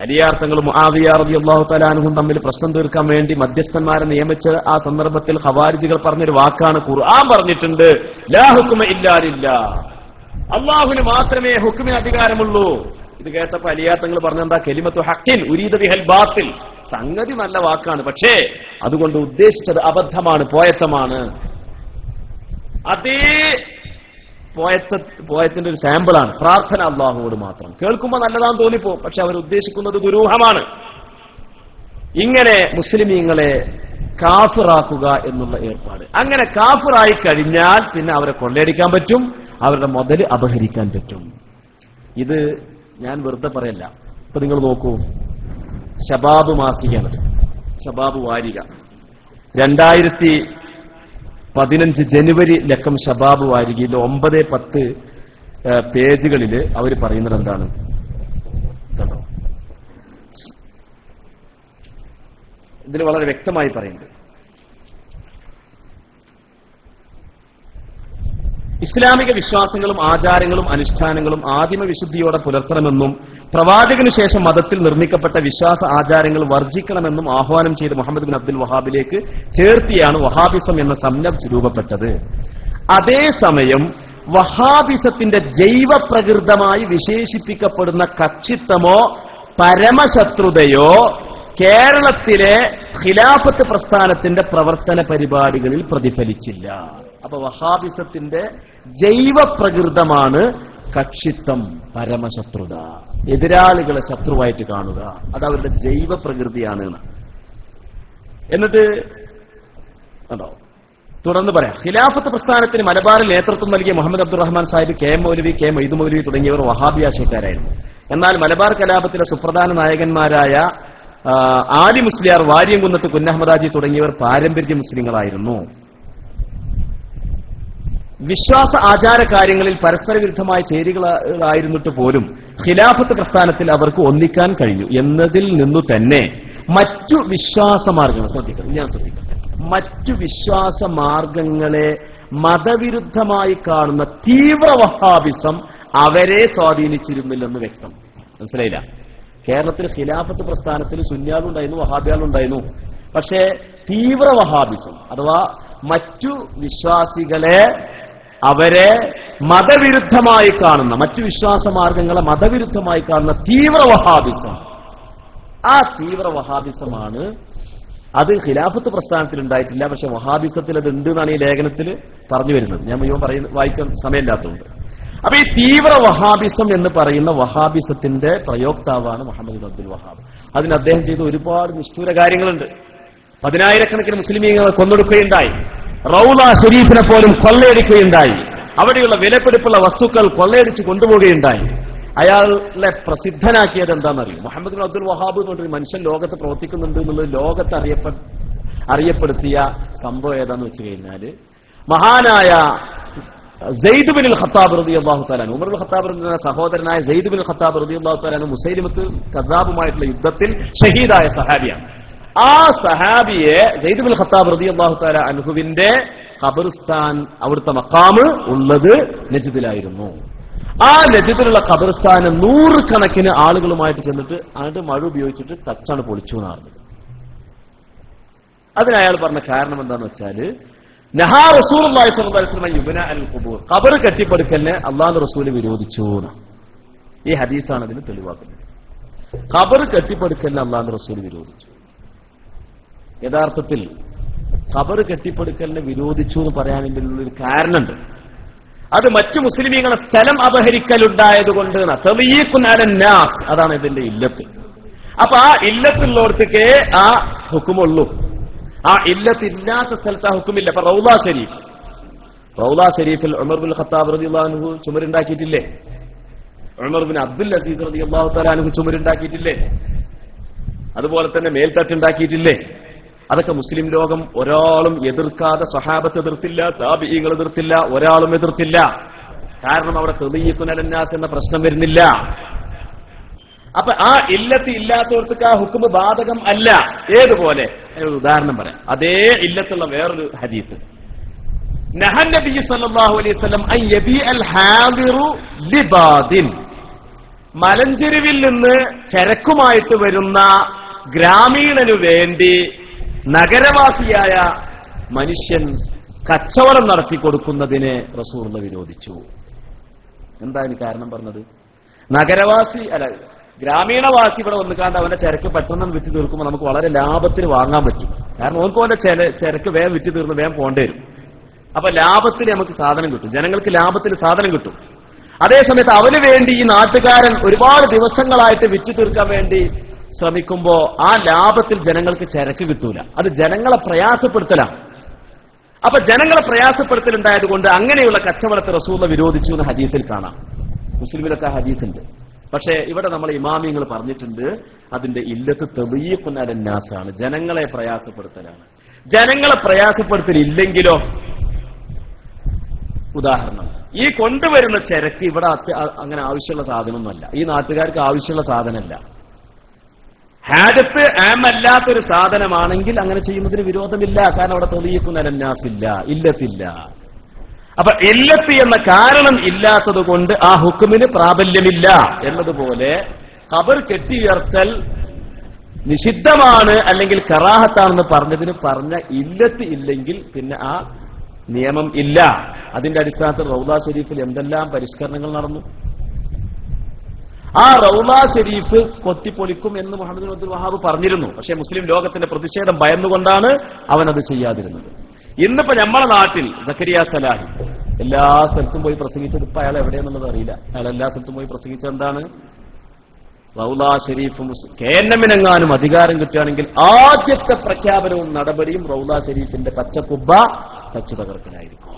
അലിയാർ മുആവിയ റളിയല്ലാഹു തആല അൻഹും തമ്മിൽ പ്രശ്നം തീർക്കാൻ വേണ്ടി മധ്യസ്ഥന്മാരെ നിയമിച്ച ആ സന്ദർഭത്തിൽ ഖവാരിജികൾ പറഞ്ഞൊരു വാക്കാണ് ഖുർആൻ പറഞ്ഞിട്ടുണ്ട്, ലാ ഹുക്മ ഇല്ലാ ലില്ലാ, അല്ലാഹുവിന് മാത്രമേ ഹുക്മിന് അധികാരമുള്ളൂ. ഇത് കേട്ടപ്പോൾ അലിയാർ തങ്ങൾ പറഞ്ഞെന്താ? കലിമത്തു ഹഖിൻ ഉരീദ ബിഹൽ ബാത്തിൽ. സംഗതി നല്ല വാക്കാണ്, പക്ഷേ അതുകൊണ്ട് ഉദ്ദേശിച്ചത് അബദ്ധമാണ്, പോയത്തമാണ്. അതേ പോയത്തിന്റെ ഒരു സാമ്പിളാണ് പ്രാർത്ഥന അള്ളാഹുവോട് മാത്രം. കേൾക്കുമ്പോൾ നല്ലതാന്ന് തോന്നിപ്പോകും, പക്ഷെ അവർ ഉദ്ദേശിക്കുന്നത് ദുരൂഹമാണ്. ഇങ്ങനെ മുസ്ലിമീങ്ങളെ കാഫിറാക്കുക എന്നുള്ള ഏർപ്പാട്. അങ്ങനെ കാഫിറായി കഴിഞ്ഞാൽ പിന്നെ അവരെ കൊള്ളയടിക്കാൻ പറ്റും, അവരുടെ മുതൽ അപഹരിക്കാൻ പറ്റും. ഇത് ഞാൻ വെറുതെ പറയല്ല. ഇപ്പൊ നിങ്ങൾ നോക്കൂ, ശബാബ് മാസികയാണ്, ശബാബ് വാരിക, 2015 ജനുവരി ലക്കം ശബാബ് വാരികയിൽ 9-10 പേജുകളിൽ അവർ പറയുന്നത് എന്താണ് കേട്ടോ? ഇതിൽ വളരെ വ്യക്തമായി പറയുന്നത്, ഇസ്ലാമിക വിശ്വാസങ്ങളും ആചാരങ്ങളും അനുഷ്ഠാനങ്ങളും ആദിമ വിശുദ്ധിയോടെ പുലർത്തണമെന്നും പ്രവാചകനു ശേഷം മതത്തിൽ നിർമ്മിക്കപ്പെട്ട വിശ്വാസ ആചാരങ്ങൾ വർജിക്കണമെന്നും ആഹ്വാനം ചെയ്ത് മുഹമ്മദ് ബിൻ അബ്ദുൽ വഹാബിലേക്ക് ചേർത്തിയാണ് വഹാബിസം എന്ന സംജ്ഞ രൂപപ്പെട്ടത്. അതേസമയം വഹാബിസത്തിന്റെ ജൈവപ്രകൃതമായി വിശേഷിപ്പിക്കപ്പെടുന്ന കക്ഷിത്വമോ പരമശത്രുതയോ കേരളത്തിലെ ഖിലാഫത്ത് പ്രസ്ഥാനത്തിന്റെ പ്രവർത്തന പരിപാടികളിൽ പ്രതിഫലിച്ചില്ല. അപ്പൊ വഹാബിസത്തിന്റെ ജൈവപ്രകൃതമാണ് കക്ഷിത്വം, പരമശത്രുത, എതിരാളികളെ ശത്രുവായിട്ട് കാണുക, അത് അവരുടെ ജൈവപ്രകൃതിയാണ്. എന്നിട്ട് കണ്ടോ, തുടർന്ന് പറയാം, ഖിലാഫത്ത് പ്രസ്ഥാനത്തിന് മലബാറിൽ നേതൃത്വം നൽകിയ മുഹമ്മദ് അബ്ദുറഹ്മാൻ സാഹിബ്, കെ എം മൗലവി, കെ മൊയ്തു മൗലവി തുടങ്ങിയവർ വഹാബി ആശയക്കാരായിരുന്നു. എന്നാൽ മലബാർ കലാപത്തിലെ സുപ്രധാന നായകന്മാരായ ആലി മുസ്ലിയാർ, വാര്യംകുന്നത്ത് കുഞ്ഞഹമ്മദാജി തുടങ്ങിയവർ പാരമ്പര്യ മുസ്ലിങ്ങളായിരുന്നു. വിശ്വാസ ആചാര കാര്യങ്ങളിൽ പരസ്പര വിരുദ്ധമായ ചേരികളായിരുന്നിട്ട് പോലും ഖിലാഫത്ത് പ്രസ്ഥാനത്തിൽ അവർക്ക് ഒന്നിക്കാൻ കഴിഞ്ഞു എന്നതിൽ നിന്നു തന്നെ മറ്റു വിശ്വാസമാർഗങ്ങൾ മറ്റു വിശ്വാസമാർഗങ്ങളെ മതവിരുദ്ധമായി കാണുന്ന തീവ്ര വഹാബിസം അവരെ സ്വാധീനിച്ചിരുന്നില്ലെന്ന് വ്യക്തം. മനസ്സിലായില്ല? കേരളത്തിൽ ഖിലാഫത്ത് പ്രസ്ഥാനത്തിൽ സുന്നിയാളുണ്ടായിരുന്നു, വഹാബിയാളുണ്ടായിരുന്നു. പക്ഷേ തീവ്ര വഹാബിസം അഥവാ മറ്റു വിശ്വാസികളെ അവരെ മതവിരുദ്ധമായി കാണുന്ന, മറ്റു വിശ്വാസമാർഗങ്ങളെ മതവിരുദ്ധമായി കാണുന്ന തീവ്ര വഹാബിസം ആ തീവ്ര വഹാബിസമാണ്. അത് ഖിലാഫത്ത് പ്രസ്ഥാനത്തിൽ ഉണ്ടായിട്ടില്ല, പക്ഷെ വഹാബിസത്തിൽ അത് ഉണ്ട് എന്നാണ് ഈ ലേഖനത്തിൽ പറഞ്ഞു വരുന്നത്. ഞാൻ മുഴുവൻ വായിക്കാൻ സമയമില്ലാത്തതുകൊണ്ട്. അപ്പൊ ഈ തീവ്ര വഹാബിസം എന്ന് പറയുന്ന വഹാബിസത്തിന്റെ പ്രയോക്താവാണ് മുഹമ്മദ് ബിൻ അബ്ദുൽ വഹാബ്. അതിന് അദ്ദേഹം ചെയ്ത ഒരുപാട് നിഷ്ഠൂര കാര്യങ്ങളുണ്ട്. 10,000-കണക്കിന് മുസ്ലിമീങ്ങളെ കൊന്നൊടുക്കുകയുണ്ടായി. റൗള ഷരീഫിനെ പോലും കൊള്ളയടിക്കുകയുണ്ടായി. അവിടെയുള്ള വിലപിടിപ്പുള്ള വസ്തുക്കൾ കൊള്ളയടിച്ച് കൊണ്ടുപോവുകയുണ്ടായി. അയാളെ പ്രസിദ്ധനാക്കിയത് എന്താണെന്നറിയും? മുഹമ്മദ് ബിൻ അബ്ദുൽ വഹാബ് എന്ന് പറഞ്ഞൊരു മനുഷ്യൻ ലോകത്ത് പ്രവർത്തിക്കുന്നുണ്ട് എന്നുള്ളത് ലോകത്ത് അറിയപ്പെടുത്തിയ സംഭവം ഏതാന്ന് വെച്ച് കഴിഞ്ഞാല്, മഹാനായ സെയ്ദ് ബിൻ ഖത്താബ് റളിയല്ലാഹു തആല അൻഹു, ഉമർ ബിൻ ഖത്താബ് റളിയല്ലാഹു സഹോദരനായ സെയ്ദ് ബിൻ ഖത്താബ് റളിയല്ലാഹു തആല അൻഹു മുസൈലിമത്ത് കദ്ദാബുമായിട്ടുള്ള യുദ്ധത്തിൽ ഷഹീദായ സഹാബിയാണ്. ആ സഹാബിയെ സെയ്ദ് ബിൻ ഖത്താബ് റളിയല്ലാഹു തആല അൻഹുവിന്റെ ഖബർസ്ഥാൻ, അവിടുത്തെ മഖാമ് ഉള്ളത് നജ്ദിലായിരുന്നു. ആ നജ്ദിലുള്ള ഖബർസ്ഥാന് 100 കണക്കിന് ആളുകളുമായിട്ട് ചെന്നിട്ട് അതിന്റെ മഴ ഉപയോഗിച്ചിട്ട് തച്ചാണ് പൊളിച്ചു എന്നാണ്. അതിനയാൾ പറഞ്ഞ കാരണം എന്താണെന്ന് വെച്ചാല്, നഹാ റസൂലുള്ളാഹി സ്വല്ലല്ലാഹു അലൈഹി വസല്ലം യുബ്ന അൽ ഖുബൂർ, ഖബർ കെട്ടിപ്പടുക്കലിനെ അല്ലാഹുവിന്റെ റസൂൽ വിരോധിച്ചു എന്നാണ്. ഈ ഹദീസാണ് അതിന് തെളിവാക്കുന്നത്. ഖബർ കെട്ടിപ്പടുക്കലിനെ അല്ലാഹുവിന്റെ റസൂൽ വിരോധിച്ചു. യഥാർത്ഥത്തിൽ ഖബർ കെട്ടിപ്പടുക്കലിനെ വിരോധിച്ചു എന്ന് പറയാനതിൻ്റെ ഒരു കാരണമുണ്ട്. അത് മറ്റു മുസ്ലിമീങ്ങളെ സ്ഥലം അപഹരിക്കലുണ്ടായതുകൊണ്ട്, അതാണ് ഇതിന്റെ ഇല്ലത്ത്. അപ്പൊ ആ ഇല്ലത്തുള്ളോടത്തേക്കേ ആ ഹുക്കുമുള്ളൂ. ആ ഇല്ലത്തില്ലാത്ത സ്ഥലത്ത് ആ ഹുക്കുമില്ല. അപ്പൊ റൗള ഷരീഫിൽ ഉമർ ബിൻ ഖത്താബ് റളിയല്ലാഹു അൻഹു ചുമരുണ്ടാക്കിയിട്ടില്ലേ? ഉമർ ബിൻ അബ്ദുൽ അസീസ് റളിയല്ലാഹു തആല അൻഹു ചുമരുണ്ടാക്കിയിട്ടില്ലേ? അതുപോലെ തന്നെ മേൽത്തട്ടുണ്ടാക്കിയിട്ടില്ലേ? അതൊക്കെ മുസ്ലിം ലോകം ഒരാളും എതിർക്കാതെ, സ്വഹാബത്ത് എതിർത്തില്ല, താബിഈങ്ങൾ എതിർത്തില്ല, ഒരാളും എതിർത്തില്ല. കാരണം അവിടെ തളീഖുൻ അലന്നാസ് എന്ന പ്രശ്നം വരുന്നില്ല. അപ്പൊ ആ ഇല്ലത്ത് ഇല്ലാത്തവർക്ക് ആ ഹുക്കുമ് ബാധകം അല്ല. ഏതുപോലെ? ഒരു ഉദാഹരണം പറയാം. അതേ ഇല്ലത്തുള്ള വേറൊരു ഹദീസ്, നഹൻ നബി സല്ലല്ലാഹു അലൈഹി വസല്ലം അൻ യബീഅൽ ഹാദിറു ലിബാദിൻ, മലഞ്ചെരുവിൽ നിന്ന് ചരക്കുമായിട്ട് വരുന്ന ഗ്രാമീണനു വേണ്ടി നഗരവാസിയായ മനുഷ്യൻ കച്ചവടം നടത്തി കൊടുക്കുന്നതിനെ റസൂലുള്ളാഹി വിരോധിച്ചു. എന്താ ഇതിന് കാരണം പറഞ്ഞത്? നഗരവാസി അല്ല, ഗ്രാമീണവാസി ഇവിടെ വന്നുകാണ്ട് അവന്റെ ചരക്ക് പെട്ടെന്ന് വിറ്റ് തീർക്കുമ്പോൾ നമുക്ക് വളരെ ലാഭത്തിന് വാങ്ങാൻ പറ്റും. കാരണം ഓർക്ക് അവന്റെ ചരക്ക് വേഗം വിറ്റ് തീർന്ന് വേഗം പോകേണ്ടി വരും. അപ്പൊ ലാഭത്തിന് നമുക്ക് സാധനം കിട്ടും, ജനങ്ങൾക്ക് ലാഭത്തിന് സാധനം കിട്ടും. അതേസമയത്ത് അവന് വേണ്ടി ഈ നാട്ടുകാരൻ ഒരുപാട് ദിവസങ്ങളായിട്ട് വിറ്റ് തീർക്കാൻ വേണ്ടി ശ്രമിക്കുമ്പോ ആ ലാഭത്തിൽ ജനങ്ങൾക്ക് ചരക്ക് കിട്ടൂല. അത് ജനങ്ങളെ പ്രയാസപ്പെടുത്തലാണ്. അപ്പൊ ജനങ്ങളെ പ്രയാസപ്പെടുത്തലുണ്ടായത് കൊണ്ട് അങ്ങനെയുള്ള കച്ചവടത്തെ റസൂലുള്ളാഹി വിരോധിച്ചു എന്ന് ഹദീസിൽ കാണാം. മുസ്ലിമിലൊക്കെ ഹദീസുണ്ട്. പക്ഷേ ഇവിടെ നമ്മൾ ഇമാമിങ്ങൾ പറഞ്ഞിട്ടുണ്ട്, അതിന്റെ ഇല്ലത്ത് തളീഖുൻ അലന്നാസാണ്, ജനങ്ങളെ പ്രയാസപ്പെടുത്തലാണ്. ജനങ്ങളെ പ്രയാസപ്പെടുത്തലില്ലെങ്കിലോ, ഉദാഹരണം, ഈ കൊണ്ടുവരുന്ന ചരക്ക് ഇവിടെ അങ്ങനെ ആവശ്യമുള്ള സാധനമൊന്നുമല്ല, ഈ നാട്ടുകാർക്ക് ആവശ്യമുള്ള സാധനമല്ല, ഹാദത്ത് ആമല്ലാത്തൊരു സാധനമാണെങ്കിൽ അങ്ങനെ ചെയ്യുന്നതിന് വിരോധമില്ല. കാരണം അവിടെ തളീഖുൻ അലന്നാസില്ല, ഇല്ലത്തില്ല. അപ്പൊ ഇല്ലത്ത് എന്ന കാരണം ഇല്ലാത്തത് കൊണ്ട് ആ ഹുക്കുമിന് പ്രാബല്യമില്ല. എന്നതുപോലെ ഖബർ കെട്ടിയുയർത്തൽ നിഷിദ്ധമാണ് അല്ലെങ്കിൽ കറാഹത്താണെന്ന് പറഞ്ഞ ഇല്ലത്ത് ഇല്ലെങ്കിൽ പിന്നെ ആ നിയമം ഇല്ല. അതിന്റെ അടിസ്ഥാനത്തിൽ റൗള ഷരീഫിൽ എന്തെല്ലാം പരിഷ്കരണങ്ങൾ നടന്നു. ആ റൗള ഷരീഫ് കൊത്തിപ്പൊളിക്കും എന്ന് മുഹമ്മദ് ബിൻ അബ്ദുൽ വഹാബ് പറഞ്ഞിരുന്നു. പക്ഷേ മുസ്ലിം ലോകത്തിന്റെ പ്രതിഷേധം ഭയന്നുകൊണ്ടാണ് അവൻ അത് ചെയ്യാതിരുന്നത്. ഇന്നിപ്പോ നമ്മളെ നാട്ടിൽ സക്കരിയ സലാഹി എല്ലാ സ്ഥലത്തും പോയി പ്രസംഗിച്ചത്, ഇപ്പൊ അയാൾ എവിടെയെന്നുള്ളത് അറിയില്ല. അയാൾ എല്ലാ സ്ഥലത്തും പോയി പ്രസംഗിച്ചത് എന്താണ്? റൗള ഷരീഫും KNM-നെങ്ങാനും അധികാരം കിട്ടുകയാണെങ്കിൽ ആദ്യത്തെ പ്രഖ്യാപനവും നടപടിയും റൗള ഷരീഫിന്റെ പച്ചക്കുബ്ബ തച്ചു തകർക്കലായിരിക്കും.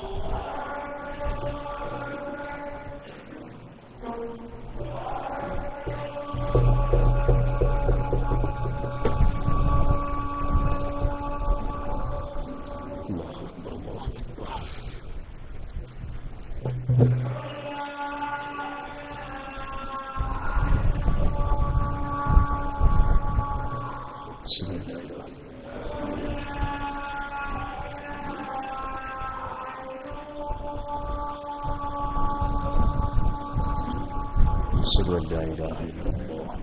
أشهد أن لا إله إلا الله.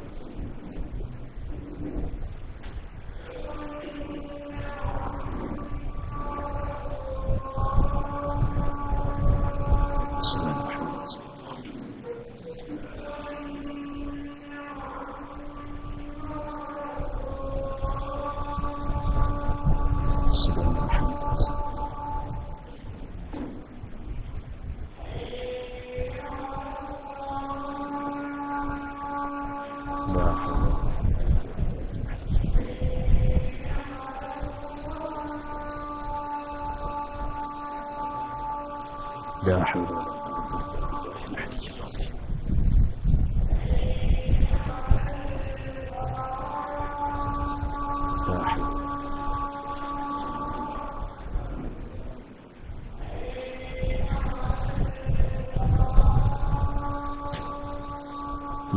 أشهد أن محمدا رسول الله. لا حول لا حول ولا قوة إلا بالله العلي العظيم. لا حول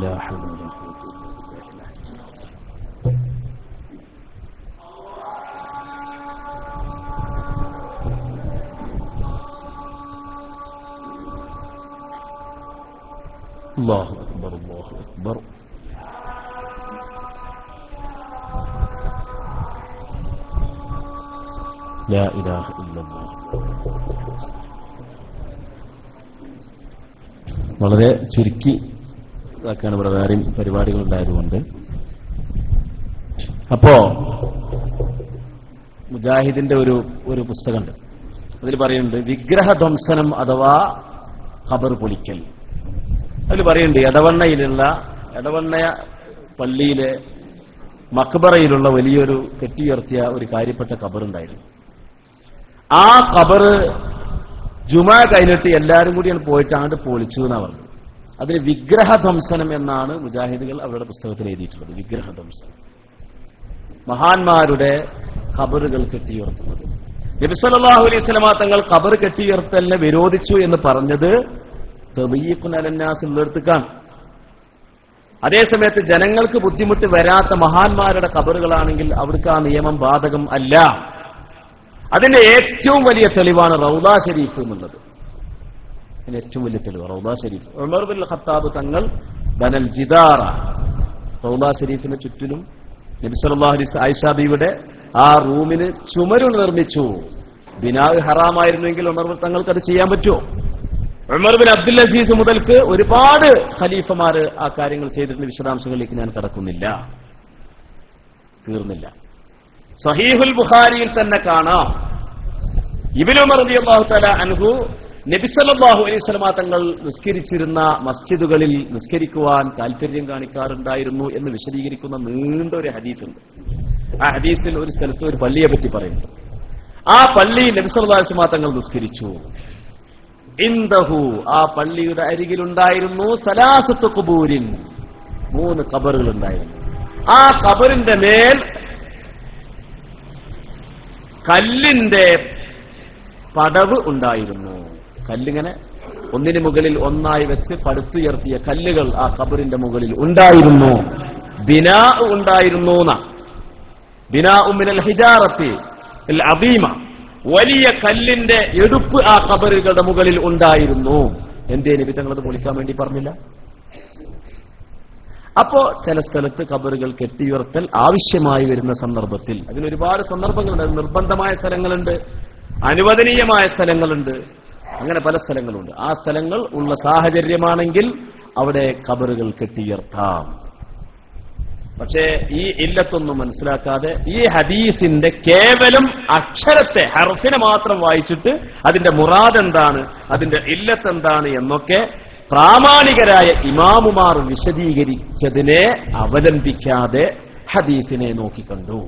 لا حول ولا قوة إلا بالله العلي العظيم. الله أكبر الله أكبر. لا إله إلا الله. വളരെ ചുരുക്കി ഇതാക്കാണ് ഇവിടെ വേറെയും പരിപാടികളുണ്ടായതുകൊണ്ട്. അപ്പോ മുജാഹിദിന്റെ ഒരു പുസ്തകമുണ്ട്, അതിൽ പറയുന്നുണ്ട് വിഗ്രഹധ്വംസനം അഥവാ ഖബർ പൊളിക്കൽ. അതിൽ പറയുന്നുണ്ട് എടവണ്ണ പള്ളിയിലെ മക്ബറയിലുള്ള വലിയൊരു കെട്ടിയുയർത്തിയ ഒരു കാര്യപ്പെട്ട ഖബറുണ്ടായിരുന്നു. ആ ഖബർ ജുമാ കഴിഞ്ഞിട്ട് എല്ലാവരും കൂടിയാണ് പോയിട്ട് അങ്ങോട്ട് പൊളിച്ചു എന്നാണ് പറഞ്ഞത്. അതിന് വിഗ്രഹധ്വംസനം എന്നാണ് മുജാഹിദുകൾ അവരുടെ പുസ്തകത്തിൽ എഴുതിയിട്ടുള്ളത്. വിഗ്രഹധ്വംസനം, മഹാന്മാരുടെ ഖബറുകൾ കെട്ടിയുയർത്തുന്നത്. നബി സല്ലല്ലാഹു അലൈഹി വസല്ലമ തങ്ങൾ ഖബർ കെട്ടിയുയർത്തലിനെ വിരോധിച്ചു എന്ന് പറഞ്ഞത് തദീഖുൻ അലന്നാസ് ഉള്ളിടത്തേക്കാണ്. അതേസമയത്ത് ജനങ്ങൾക്ക് ബുദ്ധിമുട്ട് വരാത്ത മഹാന്മാരുടെ ഖബറുകളാണെങ്കിൽ അവർക്ക് ആ നിയമം ബാധകം അല്ല. അതിന്റെ ഏറ്റവും വലിയ തെളിവാണ് റൗദ ഷരീഫ് എന്നുള്ളത്. അതിന്റെ ഏറ്റവും വലിയ തെളിവ് Rawdah Sharif. Umar bin Khattab തങ്ങൾ ബനൽ ജിദാറ, റൗദ ഷരീഫിന് ചുറ്റിലും നബി സല്ലല്ലാഹു അലൈഹി വസല്ലം ആയിഷ ബീവിയുടെ ആ റൂമിന് ചുമര് നിർമ്മിച്ചു. ബിനാ ഹറാമായിരുന്നെങ്കിൽ ഉമർ തങ്ങൾക്ക് അത് ചെയ്യാൻ പറ്റുമോ? ഉമർ ബിൻ അബ്ദുൽ അസീസ് മുതൽക്ക് ഒരുപാട് ഖലീഫമാര് ആ കാര്യങ്ങൾ ചെയ്തിട്ടുണ്ട്. വിശദാംശങ്ങളിലേക്ക് ഞാൻ കടക്കുന്നില്ല, തീർന്നില്ല. സഹീഹുൽ ബുഖാരിയിൽ തന്നെ കാണാം, ഇബ്നു ഉമർ റളിയല്ലാഹു തആല അൻഹു നബി സല്ലല്ലാഹു അലൈഹി വസല്ലം തങ്ങൾ നിസ്കരിച്ചിരുന്ന മസ്ജിദുകളിൽ നിസ്കരിക്കുവാൻ താല്പര്യം കാണിക്കാറുണ്ടായിരുന്നു എന്ന് വിശദീകരിക്കുന്ന നീണ്ട ഒരു ഹദീസുണ്ട്. ആ ഹദീസിൽ ഒരു സ്ഥലത്ത് ഒരു പള്ളിയെ പറ്റി പറയുന്നു. ആ പള്ളി നബി സല്ലല്ലാഹു അലൈഹി വസല്ലം തങ്ങൾ നിസ്കരിച്ചു. ഇൻദഹു, ആ പള്ളിയുടെ അരികിലുണ്ടായിരുന്നു സലാസത്തു ഖുബൂരിൻ, 3 ഖബറുകൾ ഉണ്ടായിരുന്നു. ആ ഖബറിന്റെ മേൽ കല്ലിന്റെ പടവ് ഉണ്ടായിരുന്നു. കല്ലിങ്ങനെ ഒന്നിന് മുകളിൽ ഒന്നായി വെച്ച് പടുത്തുയർത്തിയ കല്ലുകൾ ആ ഖബറിന്റെ മുകളിൽ ഉണ്ടായിരുന്നു. ബിനാ ഉണ്ടായിരുന്നു. ബിനാ മിനൽ ഹിജാറത്തി അൽ അദീമ, വലിയ കല്ലിന്റെ എടുപ്പ് ആ ഖബറുകളുടെ മുകളിൽ ഉണ്ടായിരുന്നു. എന്തേ നബി തങ്ങളത് പൊളിക്കാൻ വേണ്ടി പറഞ്ഞില്ല? അപ്പോ ചില സ്ഥലത്ത് ഖബറുകൾ കെട്ടിയുയർത്തൽ ആവശ്യമായി വരുന്ന സന്ദർഭത്തിൽ, അതിനൊരുപാട് സന്ദർഭങ്ങളുണ്ട്. നിർബന്ധമായ സ്ഥലങ്ങളുണ്ട്, അനുവദനീയമായ സ്ഥലങ്ങളുണ്ട്, അങ്ങനെ പല സ്ഥലങ്ങളുണ്ട്. ആ സ്ഥലങ്ങൾ ഉള്ള സാഹചര്യമാണെങ്കിൽ അവിടെ ഖബറുകൾ കെട്ടിയുയർത്താം. പക്ഷേ ഈ ഇല്ലത്തൊന്നും മനസ്സിലാക്കാതെ ഈ ഹദീസിന്റെ കേവലം അക്ഷരത്തെ, ഹർഫിനെ മാത്രം വായിച്ചിട്ട് അതിന്റെ മുറാദ് എന്താണ്, അതിന്റെ ഇല്ലത്ത് എന്താണ് എന്നൊക്കെ പ്രാമാണികരായ ഇമാമുമാർ വിശദീകരിച്ചതിനെ അവലംബിക്കാതെ ഹദീസിനെ നോക്കിക്കണ്ടു.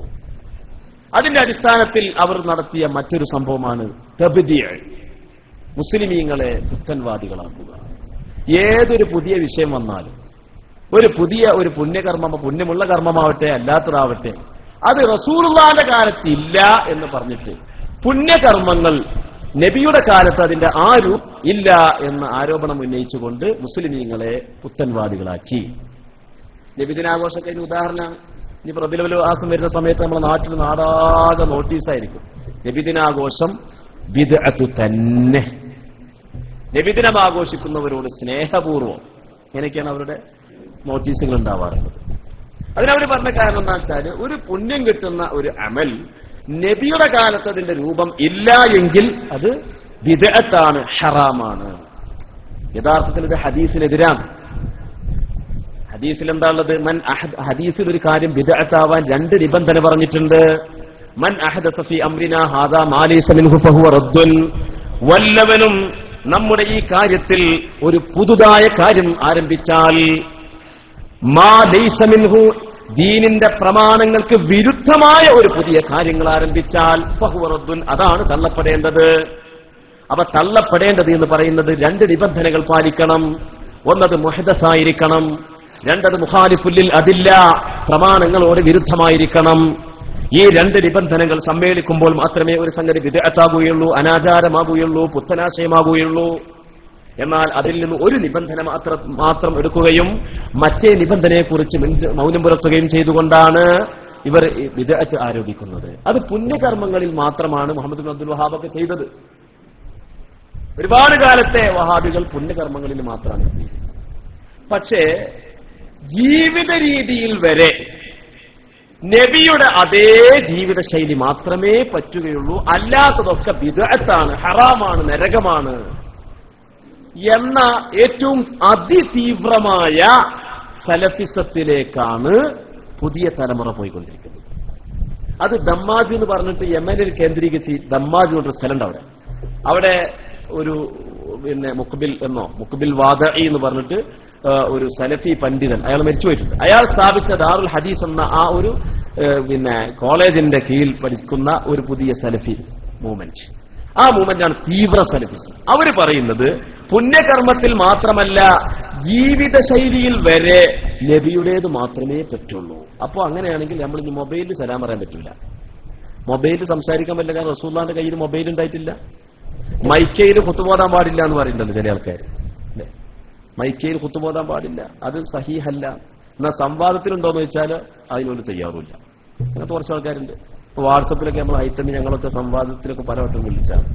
അതിന്റെ അടിസ്ഥാനത്തിൽ അവർ നടത്തിയ മറ്റൊരു സംഭവമാണ് തബ്ദീഅ്, മുസ്ലിമീങ്ങളെ പുത്തൻവാദികളാക്കുക. ഏതൊരു പുതിയ വിഷയം വന്നാലും, ഒരു പുണ്യകർമ്മം, പുണ്യമുള്ള കർമ്മമാവട്ടെ അല്ലാത്തതാവട്ടെ, അത് റസൂലുള്ളാഹിന്റെ കാലത്ത് ഇല്ല എന്ന് പറഞ്ഞിട്ട് പുണ്യകർമ്മങ്ങൾ നബിയുടെ കാലത്ത് അതിന്റെ ആരും ഇല്ല എന്ന ആരോപണം ഉന്നയിച്ചുകൊണ്ട് മുസ്ലിമീങ്ങളെ പുത്തൻവാദികളാക്കി. നബിദിനാഘോഷമൊക്കെ ഇതിന് ഉദാഹരണമാണ്. ഇനി റബീഉൽ ആസം വരുന്ന സമയത്ത് നമ്മുടെ നാട്ടിൽ നാടാകെ നോട്ടീസായിരിക്കും, നബിദിനാഘോഷം ബിദ്അത്ത് തന്നെ. നബിദിനം ആഘോഷിക്കുന്നവരോട് സ്നേഹപൂർവ്വം ഇങ്ങനെയൊക്കെയാണ് അവരുടെ നോട്ടീസുകൾ ഉണ്ടാവാറുള്ളത്. അതിനവർ പറഞ്ഞ കാരണം എന്താ വെച്ചാൽ, ഒരു പുണ്യം കിട്ടുന്ന ഒരു അമൽ നബിയുടെ കാലത്ത് അതിന്റെ രൂപം ഇല്ല എങ്കിൽ അത് ബിദ്അത്താണ്, ഹറാമാണ്. യഥാർത്ഥത്തിൽ ഇത് ഹദീസിനെതിരാണ്. ഹദീസിൽ എന്താ ഉള്ളത്? ഹദീസിൽ ഒരു കാര്യം ബിദ്അത്താവാൻ 2 നിബന്ധന പറഞ്ഞിട്ടുണ്ട്. മൻ അഹദസ ഫീ അംരിനാ ഹാദാ മാ ലൈസ മിൻഹു ഫഹുവ റദ്ദുൻ, വല്ലവനും നമ്മുടെ ഈ കാര്യത്തിൽ ഒരു പുതുതായ കാര്യം ആരംഭിച്ചാൽ, മാ ലൈസ മിൻഹു, ദീനിന്റെ പ്രമാണങ്ങൾക്ക് വിരുദ്ധമായ ഒരു പുതിയ കാര്യങ്ങൾ ആരംഭിച്ചാൽ ഫഹുവ റദ്ദുൻ, അതാണ് തള്ളപ്പെടേണ്ടത്. അപ്പൊ തള്ളപ്പെടേണ്ടത് എന്ന് പറയുന്നത് രണ്ട് നിബന്ധനകൾ പാലിക്കണം. ഒന്നത് മുഹദസായിരിക്കണം, രണ്ടത് മുഖാലിഫുല്ലിൽ അതില്ല, പ്രമാണങ്ങളോട് വിരുദ്ധമായിരിക്കണം. ഈ രണ്ട് നിബന്ധനകൾ സമ്മേളിക്കുമ്പോൾ മാത്രമേ ഒരു സംഗതി ബിദ്അത്താകുകയുള്ളൂ, അനാചാരമാകുകയുള്ളൂ, പുത്തനാശയമാകുകയുള്ളൂ. എന്നാൽ അതിൽ നിന്ന് ഒരു നിബന്ധന മാത്രം എടുക്കുകയും മറ്റേ നിബന്ധനയെക്കുറിച്ച് മൗനം പുലർത്തുകയും ചെയ്തുകൊണ്ടാണ് ഇവർ ബിദ്അത്ത് ആരോപിക്കുന്നത്. അത് പുണ്യകർമ്മങ്ങളിൽ മാത്രമാണ് മുഹമ്മദ് ബിൻ അബ്ദുൽ വഹാബ് ഒക്കെ ചെയ്തത്. ഒരുപാട് കാലത്തെ വഹാബികൾ പുണ്യകർമ്മങ്ങളിൽ മാത്രമാണ് ചെയ്തത്. പക്ഷേ ജീവിത രീതിയിൽ വരെ നബിയുടെ അതേ ജീവിത ശൈലി മാത്രമേ പറ്റുകയുള്ളൂ, അല്ലാത്തതൊക്കെ ബിദ്അത്താണ്, ഹറാമാണ്, നരകമാണ് എന്ന ഏറ്റവും അതിതീവ്രമായ സലഫിസത്തിലേക്കാണ് പുതിയ തലമുറ പോയിക്കൊണ്ടിരിക്കുന്നത്. അത് ദമ്മാജ് എന്ന് പറഞ്ഞിട്ട് യമനിൽ കേന്ദ്രീകരിച്ച്, ദമ്മാജ് എന്നൊരു സ്ഥലമുണ്ട് അവിടെ ഒരു മുഖബിൽ വാദഈ എന്ന് പറഞ്ഞിട്ട് ഒരു സലഫി പണ്ഡിതൻ, അയാൾ മരിച്ചുപോയിട്ടുണ്ട്. അയാൾ സ്ഥാപിച്ച ദാറുൽ ഹദീസ് എന്ന ആ ഒരു കോളേജിന്റെ കീഴിൽ പഠിക്കുന്ന ഒരു പുതിയ സലഫി മൂവ്മെന്റ്. ആ മൂവ്മെന്റാണ് തീവ്ര സലഫിസം. അവർ പറയുന്നത് പുണ്യകർമ്മത്തിൽ മാത്രമല്ല, ജീവിതശൈലിയിൽ വരെ നബിയുടേത് മാത്രമേ പറ്റുള്ളൂ. അപ്പോൾ അങ്ങനെയാണെങ്കിൽ നമ്മൾ ഇനി മൊബൈലിൽ സലാം പറയാൻ പറ്റില്ല, മൊബൈലിൽ സംസാരിക്കാൻ പറ്റില്ല. കാരണം റസൂലുള്ളാഹിന്റെ കയ്യിൽ മൊബൈൽ ഉണ്ടായിട്ടില്ല. മൈക്കയിൽ കുത്തുപോതാൻ പാടില്ല എന്ന് പറയുന്നുണ്ടല്ലോ ചില ആൾക്കാർ. മൈക്കയിൽ കുത്തുപോതാൻ പാടില്ല, അത് സഹീഹല്ല. എന്നാൽ സംവാദത്തിലുണ്ടോന്ന് വെച്ചാൽ അതിനൊരു തയ്യാറുമില്ല. അങ്ങനത്തെ കുറച്ച് ആൾക്കാരുണ്ട്. ഇപ്പൊ വാട്സപ്പിലൊക്കെ നമ്മൾ ഐറ്റമി ഞങ്ങളൊക്കെ സംവാദത്തിലൊക്കെ പലവട്ടം വിളിച്ചാണ്,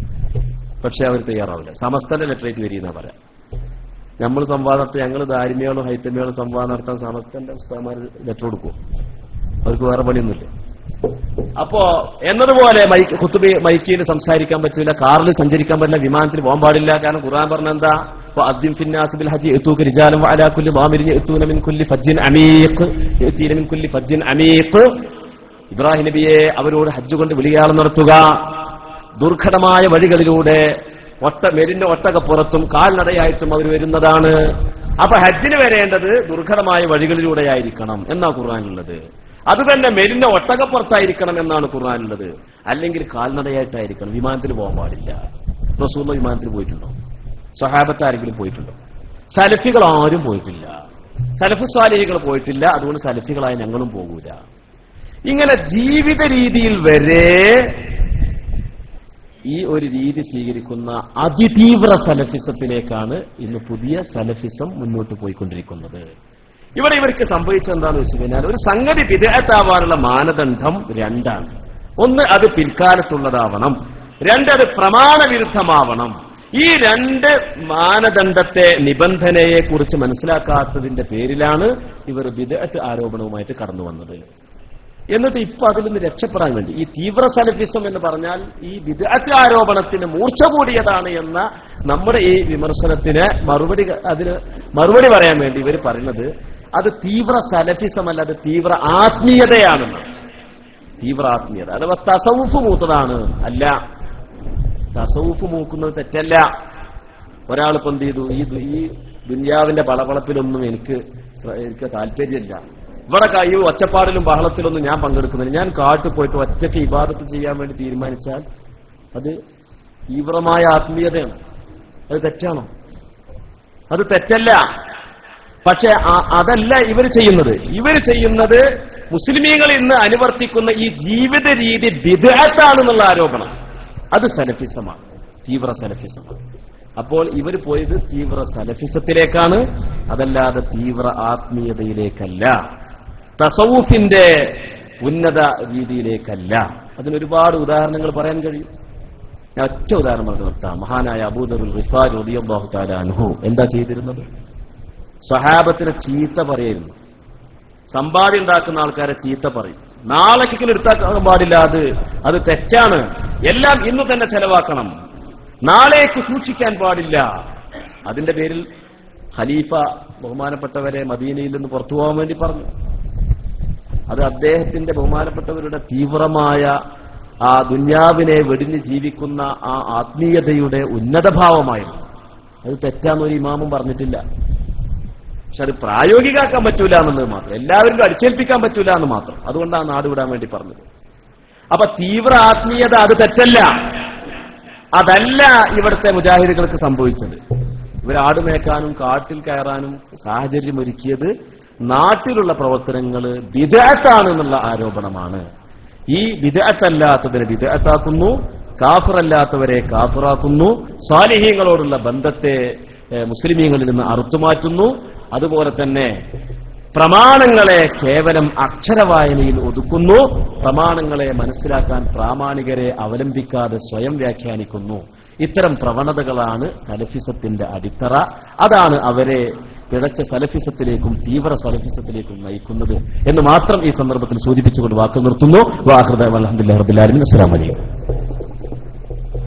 പക്ഷെ അവർ തയ്യാറാവില്ല. സമസ്തന്റെ ലെറ്ററേറ്റ് വരിയെന്നാ പറയാം. നമ്മൾ സംവാദം നടത്തി, ഞങ്ങൾ ദാരിമ്യകളും ഹൈത്തമ്യകളും സംവാദം നടത്താൻ സമസ്തന്റെ ഉസ്താദന്മാർ ലെറ്റർ കൊടുക്കും. അവർക്ക് വേറെ പണിയൊന്നുമില്ല. അപ്പോ എന്നതുപോലെ മൈക്കിയിൽ സംസാരിക്കാൻ പറ്റില്ല, കാറിൽ സഞ്ചരിക്കാൻ പറ്റില്ല, വിമാനത്തിൽ പോകാൻ പാടില്ല. കാരണം ഖുർആൻ പറഞ്ഞ എന്താ, അദ്ദിൻ ഫിന്നാസ് ബിൽ ഹജ്ജി യഅതൂക റിജാലൻ വഅലാ കുല്ലി ളാമിരിൻ യഅതൂന മിൻ കുല്ലി ഫജ്ജിൻ അമീഖ് യഅതീന മിൻ കുല്ലി ഫജ്ജിൻ അമീഖ്. ഇബ്രാഹിം നബിയെ അവരോട് ഹജ്ജ് കൊണ്ട് വിളിയാളം നടത്തുക, ദുർഘടമായ വഴികളിലൂടെ മെരിന്റെ ഒട്ടകപ്പുറത്തും കാൽനടയായിട്ടും അവർ വരുന്നതാണ്. അപ്പൊ ഹജ്ജിന് വരേണ്ടത് ദുർഘടമായ വഴികളിലൂടെയായിരിക്കണം എന്നാ ഖുർആനുള്ളത്. അതുതന്നെ മെരിന്റെ ഒട്ടകപ്പുറത്തായിരിക്കണം എന്നാണ് ഖുർആനുള്ളത്. അല്ലെങ്കിൽ കാൽനടയായിട്ടായിരിക്കണം, വിമാനത്തിൽ പോകാൻ പാടില്ല. റസൂലുള്ളാഹി വിമാനത്തിൽ പോയിട്ടുണ്ടോ? സ്വഹാബത്ത് ആരെങ്കിലും പോയിട്ടുണ്ടോ? സലഫികൾ ആരും പോയിട്ടില്ല, സലഫ് സ്വാലിഹികൾ പോയിട്ടില്ല. അതുകൊണ്ട് സലഫികളായ ഞങ്ങളും പോകൂല. ഇങ്ങനെ ജീവിത രീതിയിൽ വരെ ഈ ഒരു രീതി സ്വീകരിക്കുന്ന അതിതീവ്ര സലഫിസത്തിലേക്കാണ് ഇന്ന് പുതിയ സലഫിസം മുന്നോട്ട് പോയിക്കൊണ്ടിരിക്കുന്നത്. ഇവർക്ക് സംഭവിച്ചെന്താന്ന് വെച്ച് കഴിഞ്ഞാൽ, ഒരു സംഗതി ബിദ്അത്താവാനുള്ള മാനദണ്ഡം രണ്ടാണ്. ഒന്ന്, അത് പിൽക്കാലത്തുള്ളതാവണം. രണ്ട്, അത് പ്രമാണവിരുദ്ധമാവണം. ഈ രണ്ട് മാനദണ്ഡത്തെ, നിബന്ധനയെ കുറിച്ച് മനസ്സിലാക്കാത്തതിന്റെ പേരിലാണ് ഇവർ ബിദ്അത്ത് ആരോപണവുമായിട്ട് കടന്നു വന്നത്. എന്നിട്ട് ഇപ്പൊ അതിൽ നിന്ന് രക്ഷപ്പെടാൻ വേണ്ടി ഈ തീവ്ര സലഫിസം എന്ന് പറഞ്ഞാൽ ഈ ബിദ്അത്ത് ആരോപണത്തിന് മൂർച്ച കൂടിയതാണ് എന്ന നമ്മുടെ ഈ വിമർശനത്തിന് മറുപടി പറയാൻ വേണ്ടി ഇവർ പറയുന്നത് അത് തീവ്ര സലഫിസം അല്ല, അത് തീവ്ര ആത്മീയതയാണെന്ന്. തീവ്ര ആത്മീയത അഥവാ തസവുഫ് മൂത്തതാണ്. അല്ല, തസവുഫ് മൂക്കുന്നത് തെറ്റല്ല. ഒരാളിപ്പോ എന്ത് ചെയ്തു, ഈ ദുനിയാവിന്റെ പളപളപ്പിലൊന്നും എനിക്ക് താല്പര്യമില്ല, ഇവിടെ ഈ ഒച്ചപ്പാടിലും ബഹളത്തിലൊന്നും ഞാൻ പങ്കെടുക്കുന്നില്ല, ഞാൻ കാട്ടിൽ പോയിട്ട് ഒറ്റയ്ക്ക് ഇബാദത്ത് ചെയ്യാൻ വേണ്ടി തീരുമാനിച്ചാൽ അത് തീവ്രമായ ആത്മീയതയാണ്. അത് തെറ്റാണോ? അത് തെറ്റല്ല. പക്ഷെ അതല്ല ഇവർ ചെയ്യുന്നത്. ഇവർ ചെയ്യുന്നത് മുസ്ലിമീങ്ങൾ ഇന്ന് അനുവർത്തിക്കുന്ന ഈ ജീവിത രീതി ബിദ്അത്താണെന്നുള്ള ആരോപണം. അത് സലഫിസമാണ്, തീവ്ര സലഫിസമാണ്. അപ്പോൾ ഇവർ പോയത് തീവ്ര സലഫിസത്തിലേക്കാണ്, അതല്ലാതെ തീവ്ര ആത്മീയതയിലേക്കല്ല, തസവുഫിന്റെ ഉന്നത രീതിയിലേക്കല്ല. അതിനൊരുപാട് ഉദാഹരണങ്ങൾ പറയാൻ കഴിയും. ഞാൻ ഒറ്റ ഉദാഹരണം പറഞ്ഞു നിർത്താം. മഹാനായ അബൂദറുൽ ഗിഫാരി റളിയല്ലാഹു തആല അൻഹു എന്താ ചെയ്തിരുന്നത്? സ്വഹാബത്തിനെ ചീത്ത പറയായിരുന്നു. സമ്പാദ്യം ഉണ്ടാക്കുന്ന ആൾക്കാരെ ചീത്ത പറയും. നാളേക്കെങ്കിലും എടുത്താക്കാൻ പാടില്ല, അത് തെറ്റാണ്, എല്ലാം ഇന്ന് തന്നെ ചെലവാക്കണം, നാളേക്ക് സൂക്ഷിക്കാൻ പാടില്ല. അതിന്റെ പേരിൽ ഖലീഫ ബഹുമാനപ്പെട്ടവരെ മദീനയിൽ നിന്ന് പുറത്തു പോകാൻ വേണ്ടി പറഞ്ഞു. അത് അദ്ദേഹത്തിന്റെ ബഹുമാനപ്പെട്ടവരുടെ തീവ്രമായ ആ ദുന്യാവിനെ വെടിഞ്ഞ് ജീവിക്കുന്ന ആ ആത്മീയതയുടെ ഉന്നതഭാവമായിരുന്നു. അത് തെറ്റാന്നൊരു ഇമാമും പറഞ്ഞിട്ടില്ല. പക്ഷെ അത് പ്രായോഗികമാക്കാൻ പറ്റൂല എന്നുള്ളത് മാത്രം, എല്ലാവരും അടിച്ചേൽപ്പിക്കാൻ പറ്റൂല എന്ന് മാത്രം. അതുകൊണ്ടാണ് നാട് വിടാൻ വേണ്ടി പറഞ്ഞത്. അപ്പൊ തീവ്ര ആത്മീയത അത് തെറ്റല്ല. അതല്ല ഇവിടുത്തെ മുജാഹിദുകൾക്ക് സംഭവിച്ചത്. ഇവർ ആടുമേക്കാനും കാട്ടിൽ കയറാനും സാഹചര്യം ഒരുക്കിയത് നാട്ടിലുള്ള പ്രവർത്തനങ്ങൾ ബിദ്അത്താണ് എന്നുള്ള ആരോപണമാണ്. ഈ ബിദ്അത്തല്ലാത്തവരെ ബിദ്അത്താക്കുന്നു, കാഫിറല്ലാത്തവരെ കാഫിറാക്കുന്നു, സാലിഹീങ്ങളോടുള്ള ബന്ധത്തെ മുസ്ലിമീങ്ങളിൽ നിന്ന് അറുത്തുമാറ്റുന്നു. അതുപോലെ തന്നെ പ്രമാണങ്ങളെ കേവലം അക്ഷരവായനയിൽ ഒതുക്കുന്നു, പ്രമാണങ്ങളെ മനസ്സിലാക്കാൻ പ്രാമാണികരെ അവലംബിക്കാതെ സ്വയം വ്യാഖ്യാനിക്കുന്നു. ഇത്തരം പ്രവണതകളാണ് സലഫിസത്തിന്റെ അടിത്തറ. അതാണ് അവരെ പിഴച്ച സലഫിസത്തിലേക്കും തീവ്ര സലഫിസത്തിലേക്കും നയിക്കുന്നത് എന്ന് മാത്രം ഈ സന്ദർഭത്തിൽ സൂചിപ്പിച്ചുകൊണ്ട് വാക്ക് നിർത്തുന്നു. വാഹൃദ അൽഹംദുലില്ലാഹി റബ്ബിൽ ആലമീൻ. അസ്സലാമു അലൈക്കും.